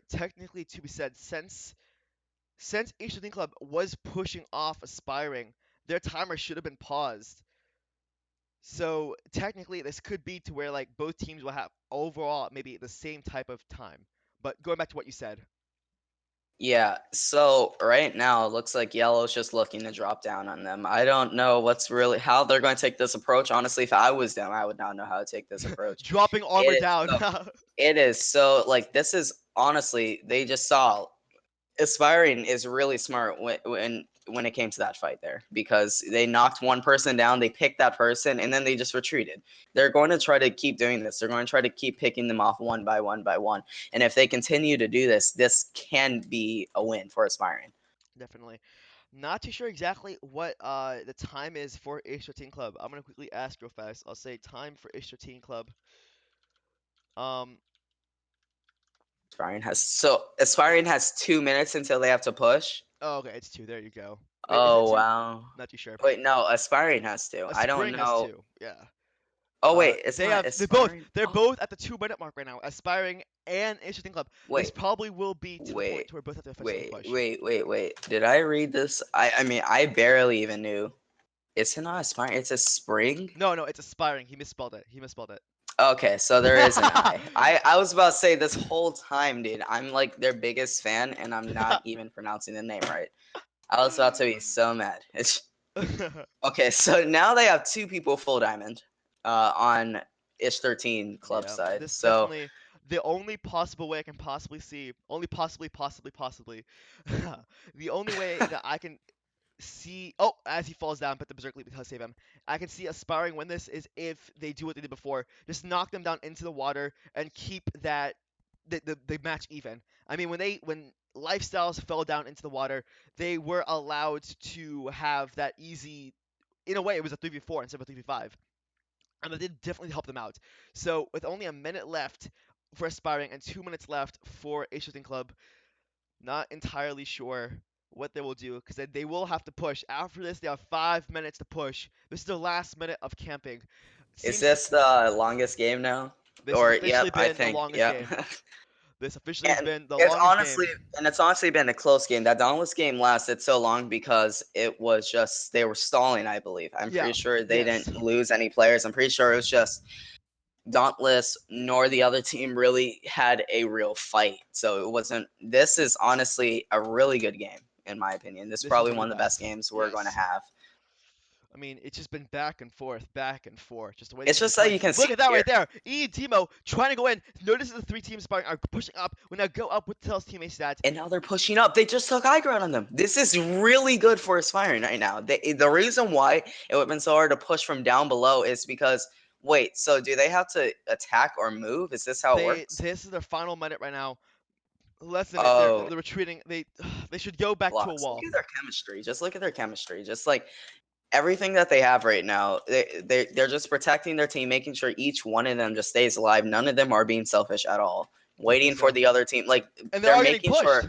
technically to be said, since Ish13Club was pushing off Aspiring, their timer should have been paused. So technically, this could be to where like both teams will have overall maybe the same type of time. But going back to what you said, yeah. So right now, it looks like Yellow's just looking to drop down on them. I don't know how they're going to take this approach. Honestly, if I was them, I would not know how to take this approach. dropping armor It is down. it is so like this is honestly they just saw Aspiring is really smart when it came to that fight there because they knocked one person down, they picked that person, and then they just retreated. They're going to try to keep doing this. They're going to try to keep picking them off one by one by one. And if they continue to do this, this can be a win for Aspiring. Definitely. Not too sure exactly what the time is for Ish13Club. I'm gonna quickly ask real fast. I'll say time for Ish13Club. Um. Aspiring has 2 minutes until they have to push. Oh, okay, it's two. There you go. Wait, is it Oh two? wow. Not too sure. Wait, no, Aspiring has to. A I don't spring has know. two. Yeah. Oh wait, it's They not have Aspiring. they're Oh, both at the 2 minute mark right now. Aspiring and Interesting Club. This wait. probably will be to the point Wait, to where both have to officially push. wait. Did I read this? I mean, I barely even knew. It's not Aspiring. It's a spring. No, no, it's aspiring. He misspelled it. He misspelled it. Okay, so there is an I. I was about to say this whole time, dude. I'm like their biggest fan, and I'm not even pronouncing the name right. I was about to be so mad. Okay, so now they have two people full diamond, on Ish13 Club Yeah, side. this So definitely the only possible way I can possibly see, only possibly, the only way that I can see. Oh, as he falls down, but the Berserk Leap to save him. I can see Aspiring win this is if they do what they did before, just knock them down into the water and keep that the match even. I mean, when Lifestyles fell down into the water, they were allowed to have that easy. In a way, it was a 3v4 instead of a 3v5, and that did definitely help them out. So with only a minute left for Aspiring and 2 minutes left for Ish13Club, not entirely sure what they will do because they will have to push. After this, they have 5 minutes to push. This is the last minute of camping. Is Seems this the longest game now? this has Or officially yep, I been the think longest yep. game. This officially has And been the it's longest honestly game. and it's honestly been a close game. That Dauntless game lasted so long because it was just they were stalling, I believe. I'm Yeah. pretty sure they Yes. didn't lose any players. I'm pretty sure it was just Dauntless nor the other team really had a real fight. So it wasn't this is honestly a really good game, in my opinion. This is This is probably one of one the of the best best. games we're gonna Yes. have. I mean, it's just been back and forth, back and forth. Just the way these It's teams are just that playing. you can see Look at that here. right there. E and Timo trying to go in. Notice the three teams sparring are pushing up. When now go up with Tell's teammate stats. And now they're pushing up. They just took high ground on them. This is really good for Aspiring right now. The reason why it would have been so hard to push from down below is because, wait, so do they have to attack or move? Is this how it works? This is their final minute right now. Less than it. Oh, They're retreating. They should go back to a blocks. Look wall. at their chemistry. Just look at their chemistry. Just like everything that they have right now, they're just protecting their team, making sure each one of them just stays alive. None of them are being selfish at all. Definitely Waiting for so. the other team. Like, And they they're are getting making pushed. sure.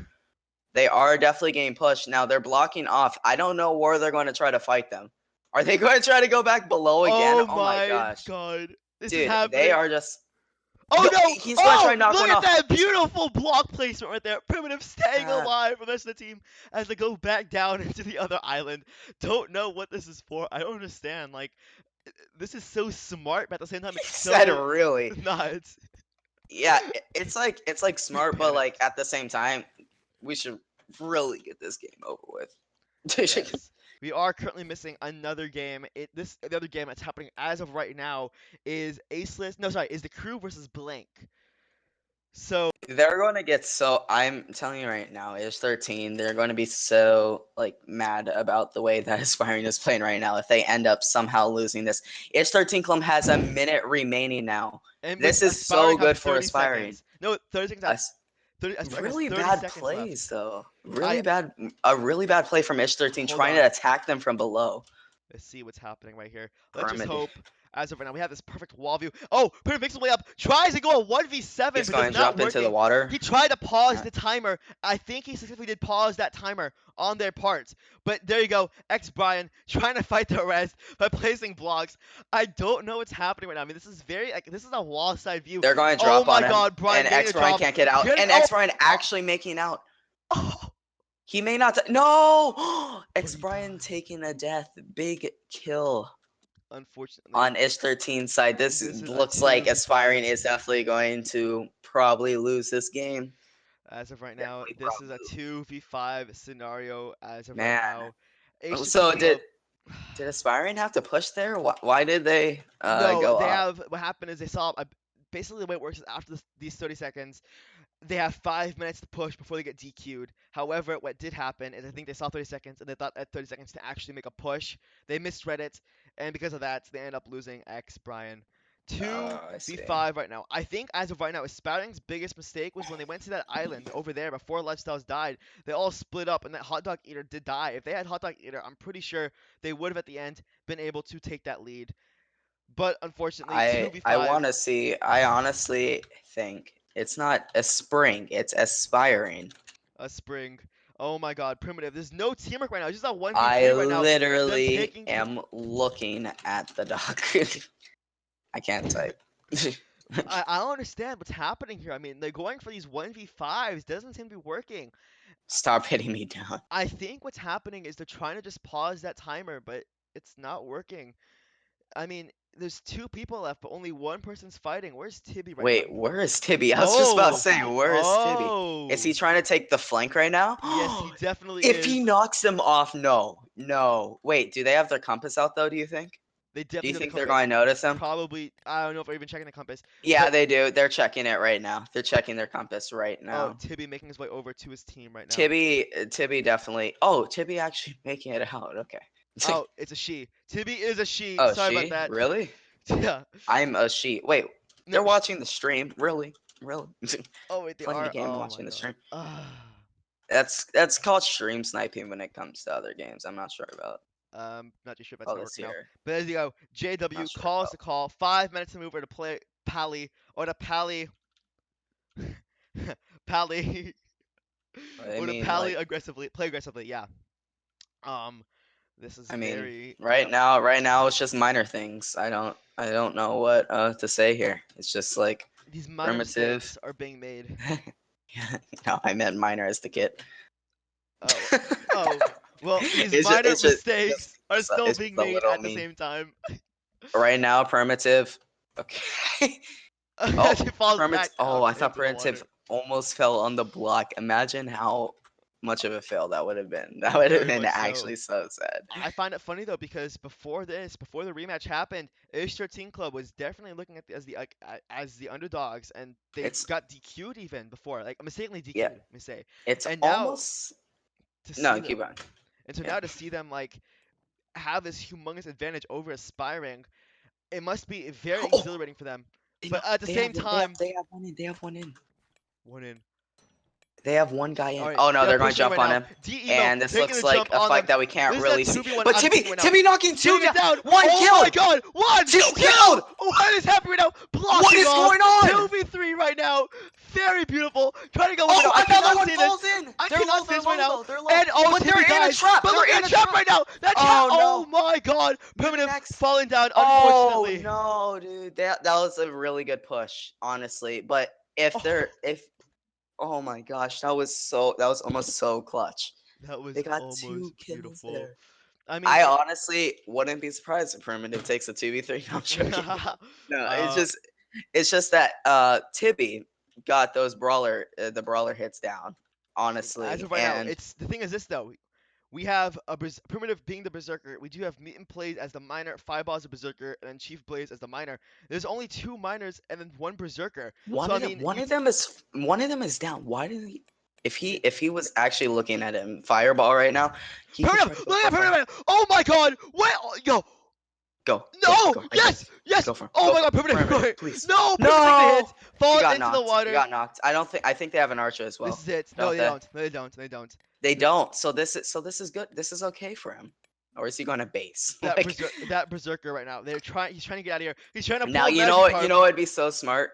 They are definitely getting pushed. Now they're blocking off. I don't know where they're going to try to fight them. Are they going to try to go back below again? Oh Oh my my gosh. god. This is Dude, they happening. are just. Oh Yo, no! he's going to try Oh, and knock look one at off. that beautiful block placement right there. Primitive staying Uh, alive for the rest of the team as they go back down into the other island. Don't know what this is for. I don't understand. Like, this is so smart, but at the same time, he it's said so really. nuts. Yeah, it's like We smart, but like panicked. at the same time, we should really get this game over with. Yes. We are currently missing another game. The other game that's happening as of right now is Aceless. No, sorry, is the Crew versus Blank. So They're going to get so. I'm telling you right now, it's 13. They're going to be so like mad about the way that Aspiring is playing right now if they end up somehow losing this. It's 13 Club has a minute remaining now. and with This is so Aspiring have good for 30 Aspiring. seconds. No, 30 seconds. Us 30, Aspiring has really 30 bad seconds left. plays though. I A really bad play from Ish 13 hold trying to on. attack them from below. Let's see what's happening right here. Let's just Primitive. hope. As of right now, we have this perfect wall view. Oh, Primitive makes his way up. Tries to go a 1v7, He's but it's going to not jump into the working. water. He tried to pause Uh, the timer. I think he successfully did pause that timer on their parts. But there you go. X Brian trying to fight the rest by placing blocks. I don't know what's happening right now. I mean, this is this is a wall side view. They're going to Oh drop my on him, God, Brian and getting X a Brian drop. can't get out. Getting, And oh, X Brian oh, actually making out. oh. He may not. No! But X he Brian does. taking a death. Big kill Unfortunately, on Ish 13 side. this is a Looks like Aspiring 2v5. is definitely going to probably lose this game. As of right now, Definitely this is probably a 2v5 scenario as of right Man. now. So H13 did Club. did Aspiring have to push there? Why did they No, go they up? have. What happened is they saw. Basically, the way it works is after these 30 seconds, they have 5 minutes to push before they get DQ'd. However, what did happen is I think they saw 30 seconds and they thought at 30 seconds to actually make a push. They misread it, and because of that, they end up losing X Brian. Oh, I see. 2v5 right now. I think as of right now, Sparring's biggest mistake was when they went to that island over there before Lifestyles died. They all split up, and that Hot Dog Eater did die. If they had Hot Dog Eater, I'm pretty sure they would have at the end been able to take that lead. But unfortunately, I 2v5. want to see. I honestly think it's not a spring. It's aspiring. A spring. Oh my god, Primitive. There's no teamwork right now. It's just a I 1v3 right now. Them literally taking. am looking at the doc. I can't type. I don't understand what's happening here. I mean, they're going for these 1v5s. Doesn't seem to be working. Stop hitting me down. I think what's happening is they're trying to just pause that timer, but it's not working. I mean, there's two people left, but only one person's fighting. Where's Tibby right now? Wait, where is Tibby? I was just about to Oh! say, where is Tibby? Is he Oh! trying to take the flank right now? Yes, he definitely If he is. knocks him off, no. No. Wait, do they have their compass out though, do you think? They Do you definitely know the think they're compass. going to notice him? Probably, I don't know if they're even checking the compass. Yeah, But they do. They're checking it right now. They're checking their compass right oh, now. Tibby making his way over to his team right now. Tibby definitely. Oh, Tibby actually making it out. Okay. Oh, it's a she. Tibby is a she. Oh, Sorry about she? that. Really? Yeah. I'm a she. Wait, No. they're watching the stream. Really? Really? Oh wait, they Playing the are. game and Oh my watching the god. stream. Ah. That's called stream sniping when it comes to other games. I'm not sure about Not too sure if that's all gonna work this now. here. But there you go. Not JW sure calls about. the call. 5 minutes to move over to play Pally or to Pally. Pally I or to mean, Pally like, aggressively. Play aggressively. Yeah. Um. This is I mean, very. Yep. right now it's just minor things. I don't know what to say here. It's just like These minor primitive. mistakes are being made. No, I meant minor as the kid. Oh. Oh. Well, these minor mistakes are still It's just being a made little at the mean. same time. Right now, primitive. Okay. As Oh, he falls primitive. back Oh, down I thought into the primitive water. almost fell on the block. Imagine how much of a fail that would have been. That would have Very been much so. actually so sad. I find it funny though because before this, before the rematch happened, Ish13Club was definitely looking at as the like, as the underdogs, and they It's got DQ'd even before, like mistakenly yeah. DQ'd, let me say. It's And now almost to no. see Keep them, going. and so Yeah. now to see them like have this humongous advantage over aspiring, it must be very Oh, exhilarating for them. they know But at the they same have one. time, They have one in. They have one in. one in. They have one guy All in. right, Oh no, they're they're going to pushing jump right on now. him. D emo And this taking looks the like jump a on fight them. that we can't This is a really see. 2v1 But I'm Timmy, seeing right now. Timmy knocking two Getting it down. down. One Oh my killed. god. One, Two two. killed. What is happening right now? What Blocking is off. going on? 2v3 right now. Very beautiful. Trying to go over now. Oh, I another cannot one see this. falls in. I They're cannot low. see They're this right low now. though. They're low. And oh, But Timmy they're in a dies. trap. But look They're at in that a trap trap. right now. That trap. Oh Oh no. my god. Who's Primitive next? falling down, Oh unfortunately. no, dude. That was a really good push, honestly. But if they're Oh, if oh my gosh, that was almost so clutch. that They was got almost two kills beautiful. there. I mean, I honestly wouldn't be surprised if Primitive takes a 2v3. No, I'm joking. No, uh, it's just that Tibby got those the brawler hits down, as honestly. of right now, And it's the thing is this though. We have a primitive being the berserker. We do have meat and plays as the miner, fireball as a berserker, and then chief blaze as the miner. There's only two miners and then one berserker. So I mean, you one of them is down. Why did he yeah. if he was actually looking at him fireball right now, he could try to Primitive, go look for at a fire. primitive! Oh my god! What? Yo, no! Go right there. Yes, yes! Go for him. Oh Go my for god, him. primitive! Primitive, please. No, primitive takes the No! hit, falls into the He water. got knocked. I think they have an archer as This well. is it. No, Don't they they? don't. No, they don't. They don't. They The, don't. So this is good. This is okay for him. Or is he going to base? Like that berserker right now. They're trying. He's trying to get out of here. He's trying to now pull a magic you carp. know it'd be so smart.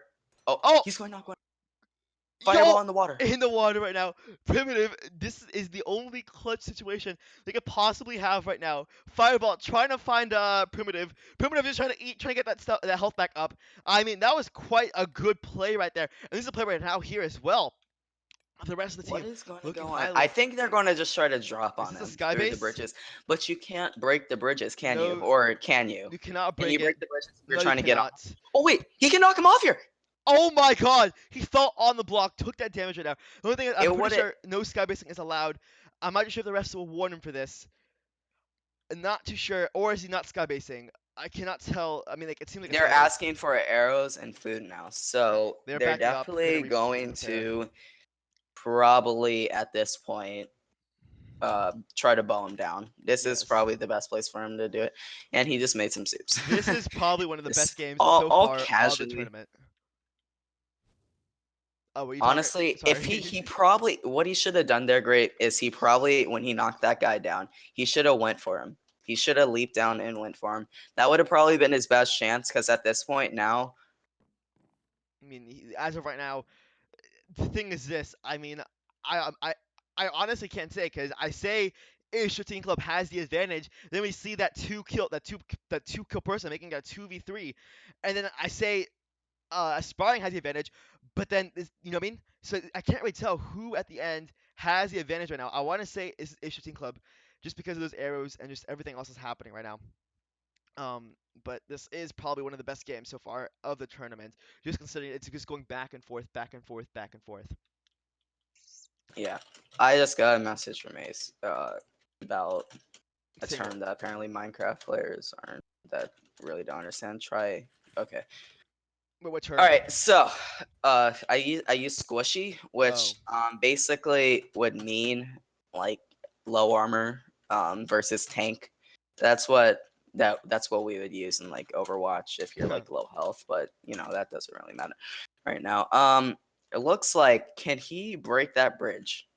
Oh, Oh, he's going to knock one. yo, Fireball in the water. in the water right now. Primitive. This is the only clutch situation they could possibly have right now. Fireball trying to find primitive. Primitive is trying to eat, trying to get that health back up. I mean, that was quite a good play right there. And this is a play right now here as well. The rest of the What team is going to looking go on? I highly. think they're going to just try to drop Is on this a him sky through the base? bridges. But you can't break the bridges, can you? No, Or can you? you cannot Can break you it. break the bridges if you're No, you trying to get on? cannot. Oh wait, he can knock him off here. Oh my god! He fell on the block, took that damage right now. The only thing is, I'm It pretty would sure no skybasing is allowed. I'm not sure if the refs will warn him for this. Not too sure. Or is he not skybasing? I cannot tell. I mean, like it seems like a they're skybase. asking for arrows and food now. So They're they're backing up, gonna definitely going prepare. to probably at this point try to bow him down. This is Yes. probably the best place for him to do it. And he just made some soups. This is probably one of the best This games so all far of the casually. tournament. Oh, what are you talking? Honestly, if he Sorry. probably what he should have done there, great, is he probably when he knocked that guy down, he should have went for him. He should have leaped down and went for him. That would have probably been his best chance because at this point now, I mean, as of right now, the thing is this. I mean, I honestly can't say because I say Ish13Club has the advantage. Then we see that two kill person making a 2v3, and then I say Aspiring has the advantage, but then you know what I mean. So I can't really tell who at the end has the advantage right now. I want to say is Ish13Club, just because of those arrows and just everything else is happening right now. Um, but this is probably one of the best games so far of the tournament, just considering it's just going back and forth, back and forth, back and forth. yeah. I just got a message from Ace about a Saying term that apparently Minecraft players aren't that really don't understand. Try. Okay. Wait, what All term? right. So, I use squishy, which Oh. basically would mean like low armor versus tank. That's what that's what we would use in like Overwatch if you're like low health, but that doesn't really matter right now. It looks like, can he break that bridge?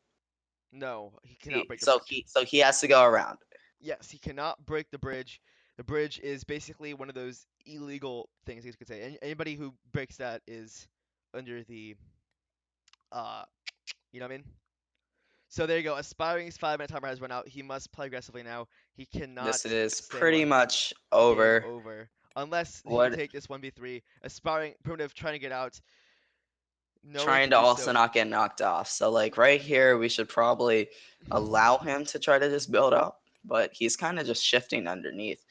No, he cannot He, break the so bridge. he so he has to go around. Yes, he cannot break the bridge. The bridge is basically one of those illegal things you could say. Anybody who breaks that is under the uh, you know what I mean? So there you go. Aspiring's 5 minute timer has run out. He must play aggressively now. He cannot This is stay pretty on. much Game over. over. Unless he can What take this 1v3. Aspiring primitive trying to get out. No one trying can to do also so. not get knocked off. So like right here, we should probably allow him to try to just build up, but he's kind of just shifting underneath.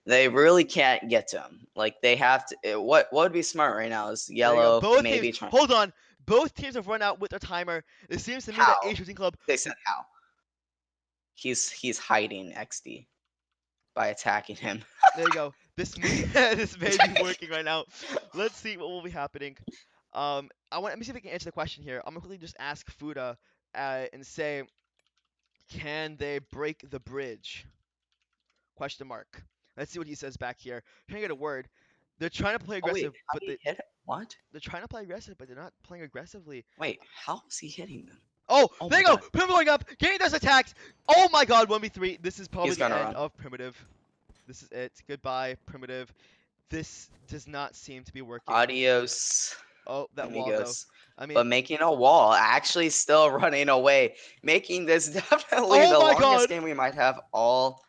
They really can't get to him. Like they have to. What would be smart right now is There you go. yellow Both teams. maybe trying. Hold on. Both teams have run out with their timer. It seems to me that How? Ish13Club. They said how. He's hiding XD by attacking him. There you go. This may this may be working right now. Let's see what will be happening. Let me see if I can answer the question here. I'm gonna quickly just ask Fuda and say, can they break the bridge? Question mark. Let's see what he says back here. Trying to get a word. They're trying to play Oh wait, aggressive, how but did he hit it? What? they're trying to play aggressive, but they're not playing aggressively. Wait, how is he hitting them? Oh, Oh there my you go. god, Primitive going up, getting those attacks. Oh my god, 1v3. This is probably he's the gonna end run. of Primitive. This is it. Goodbye, Primitive. This does not seem to be working. Adios, Oh, that wall though. amigos. I mean, But making a wall, actually still running away, making this definitely oh the my longest god. game we might have all.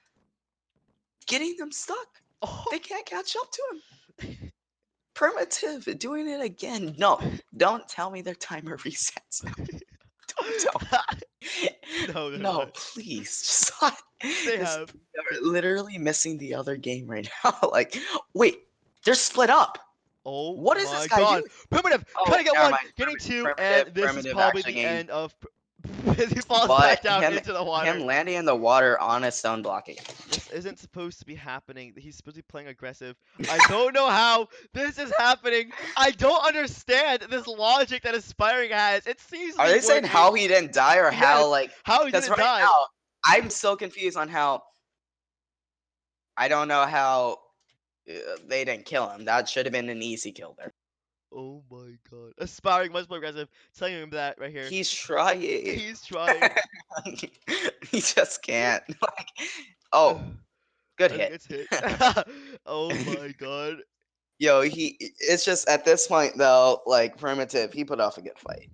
Getting them stuck. Oh. They can't catch up to him. Primitive doing it again. No, don't tell me their timer resets. Don't tell me. No, they're No, not. please. Just not. They This, have. they're literally missing the other game right now. Like, wait, they're split up. Oh What is this my guy god. doing? Primitive Oh, trying to get never one, mind. getting two, and Primitive, this is primitive probably actually the getting. end of. He falls back But down him, into the water. him landing in the water on his stone blocking. This isn't supposed to be happening. He's supposed to be playing aggressive. I don't know how this is happening. I don't understand this logic that Aspiring has. It seems to Are be they saying working. how he didn't die or Yes, how like? how he Because didn't right die. now I'm so confused on how. I don't know how they didn't kill him. That should have been an easy kill there. Oh my god. Aspiring much more aggressive. Telling him that right here. He's trying. He's trying. He just can't. Like, oh, good I think hit. it's hit. Oh my god. Yo, it's just at this point though, like primitive, he put off a good fight.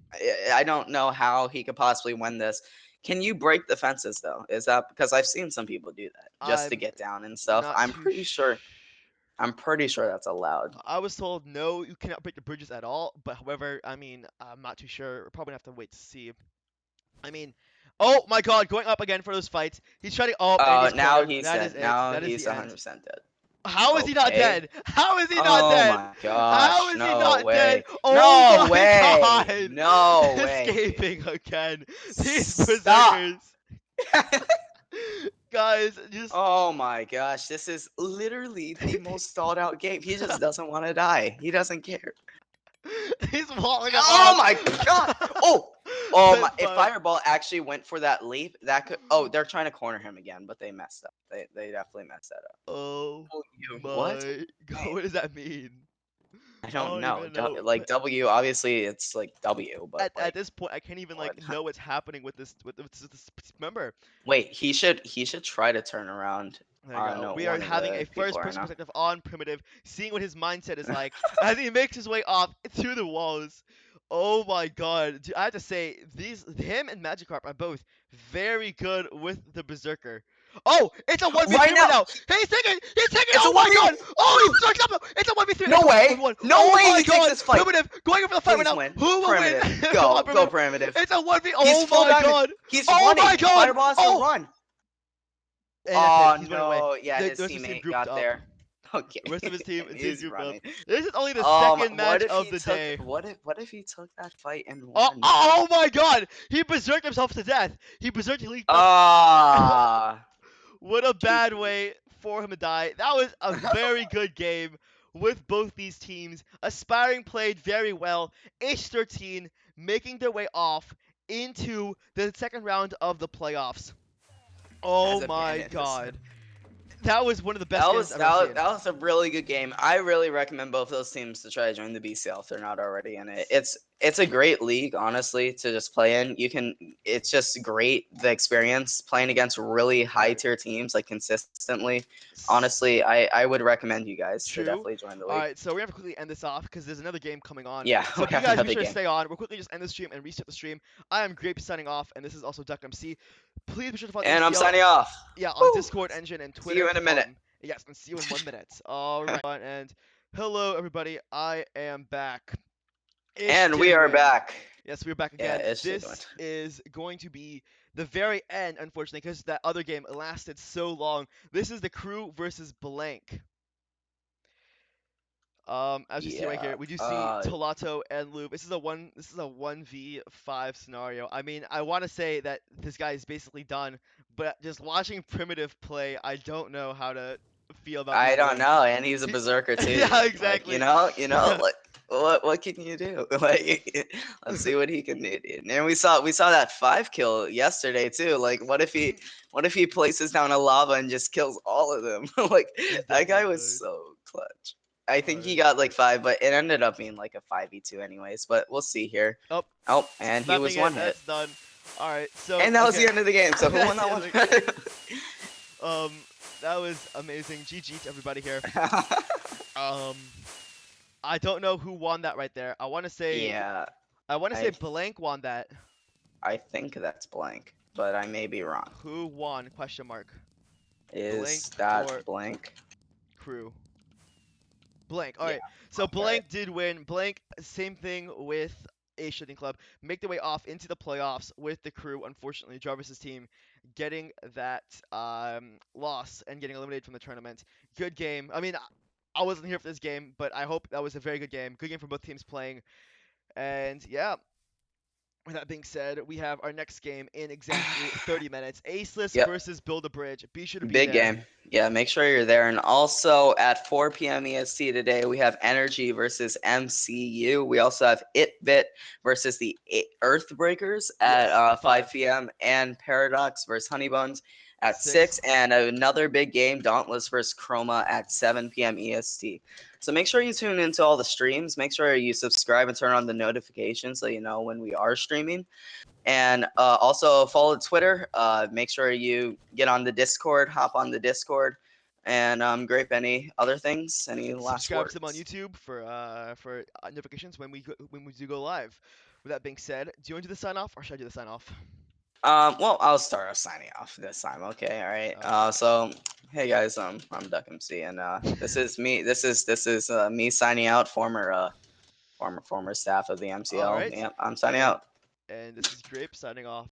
I don't know how he could possibly win this. Can you break the fences though? Is that because I've seen some people do that just to I'm get down and stuff? not I'm too pretty sure. I'm pretty sure that's allowed. I was told no, you cannot break the bridges at all. But however, I mean, I'm not too sure. We're probably gonna have to wait to see. I mean, oh my God, going up again for those fights. He's trying to. Oh, and he's Now cornered. he's That is dead. it. Now That is he's the end. 100% dead. How is he not Okay. dead? How is he not Oh dead? my How gosh. is he No not dead? way. Oh No my way. God! No way. Escaping again. These Stop. berserkers. Guys, just Oh my gosh. This is literally the most stalled out game. He just doesn't want to die. He doesn't care. he's walling them Oh off. my god. Oh. Oh my. But If Fireball actually went for that leap, that could. Oh, they're trying to corner him again, but they messed up. They definitely messed that up. oh Oh, you what? my God, what does that mean? I I don't don't know. even know. Like W, obviously it's like W, but At like this point, I can't even what? like know what's happening with this member. Wait, he should try to turn around There you on go. We are one of having the a people right first-person now. perspective on Primitive, seeing what his mindset is like as he makes his way off through the walls. Oh my God! I have to say, him and Magikarp are both very good with the Berserker. Oh, it's a 1v3 Right right now, now. He's taking. it's a Oh my 1v. God! Oh, he's Berserked up. It's a 1v3. No Actually, way, 1v1. no Oh way my he takes God! this fight. Primitive going for the fight right Please now. win, Who will win? primitive. Come on, Go Primitive. primitive. It's a 1v. He's Oh full my diamond. God! He's Oh running. my God! Fireball has to Oh. run. And that's it. Oh He's running away. no, yeah, The his rest of his team teammate grouped got up. there. Okay, The rest of his team he's grouped up. running. This is only the second match What if of he the took? day. What if he took that fight and Oh, won? oh my God! He berserked himself to death. He leaped up. Ah, What a bad GG. way for him to die. That was a very good game with both these teams. Aspiring played very well. Ish13 making their way off into the second round of the playoffs. Oh Has my abandoned us. god. That was one of the best That games was I've ever that was, seen. that was a really good game. I really recommend both those teams to try to join the BCL if they're not already in it. It's a great league, honestly, to just play in. It's just great the experience playing against really high tier teams like consistently. Honestly, I would recommend you guys to True. definitely join the All league. right, so we're gonna have to quickly end this off because there's another game coming on. Yeah, So we if you have guys be another sure to game. stay on. We'll quickly just end the stream and restart the stream. I am Grape signing off, and this is also Duck MC. Please be sure to follow And I'm MCL, signing off. yeah, on Woo! Discord Engine and See Twitter. you You in a can follow minute. them. Yes, and see you in 1 minute. All right, and hello everybody. I am back. Ish And did we are win. back. Yes, we're back Yeah, again. it's did win. This is going to be the very end, unfortunately, because that other game lasted so long. This is the crew versus blank. As you see right Yeah. here, we do see Tolato and Lube. This is a 1v5 scenario. I mean, I want to say that this guy is basically done, but just watching Primitive play, I don't know how to feel about I these don't boys. know, and he's a berserker too. Yeah, Like exactly. like what can you do? Like let's see what he can do, dude. And we saw that 5 kill yesterday too. Like what if he places down a lava and just kills all of them? Like He's that guy definitely was good. so clutch. I think he Alright. got like 5, but it ended up being like a 5v2 anyways. But we'll see here. Oh, Oh, and he snapping was it. one hit. That's done. Alright, so And that was again, the end of the game. So who won that's that the one? end of that was amazing. GG to everybody here. Um, I don't know who won that right there. Yeah, I want to say I blank won that. I think that's blank, but I may be wrong. Who won? Question mark. Blank Is that or blank? crew? Blank. All Yeah. right. So Okay. blank did win. Blank, same thing with Ish13Club. Make their way off into the playoffs with the crew. Unfortunately, Jarvis's team getting that loss and getting eliminated from the tournament. Good game. I mean, I wasn't here for this game, but I hope that was a very good game. Good game for both teams playing. And yeah, with that being said, we have our next game in exactly 30 minutes. Aceless Yep. versus Build a Bridge. Be sure to be Big there. game. Yeah, make sure you're there. And also at 4 p.m. EST today, we have Energy versus MCU. We also have Itbit versus the Earthbreakers at Yes, 5 5. p.m. and Paradox versus Honeybuns at 6. 6. And another big game, Dauntless versus Chroma at 7 p.m. EST. So make sure you tune into all the streams. Make sure you subscribe and turn on the notifications so you know when we are streaming. And also follow Twitter. Make sure you get on the Discord, hop on the Discord. And Grape, any other things? Any last Subscribe words? to them on YouTube for notifications when we do go live. With that being said, do you want to do the sign off or should I do the sign off? Well, I'll start off signing off this time. Okay, all right. Alright. So, hey guys, I'm Duck MC, and this is me. This is me signing out. Former staff of the MCL. Alright. Yep, I'm signing And out. and this is Grape signing off.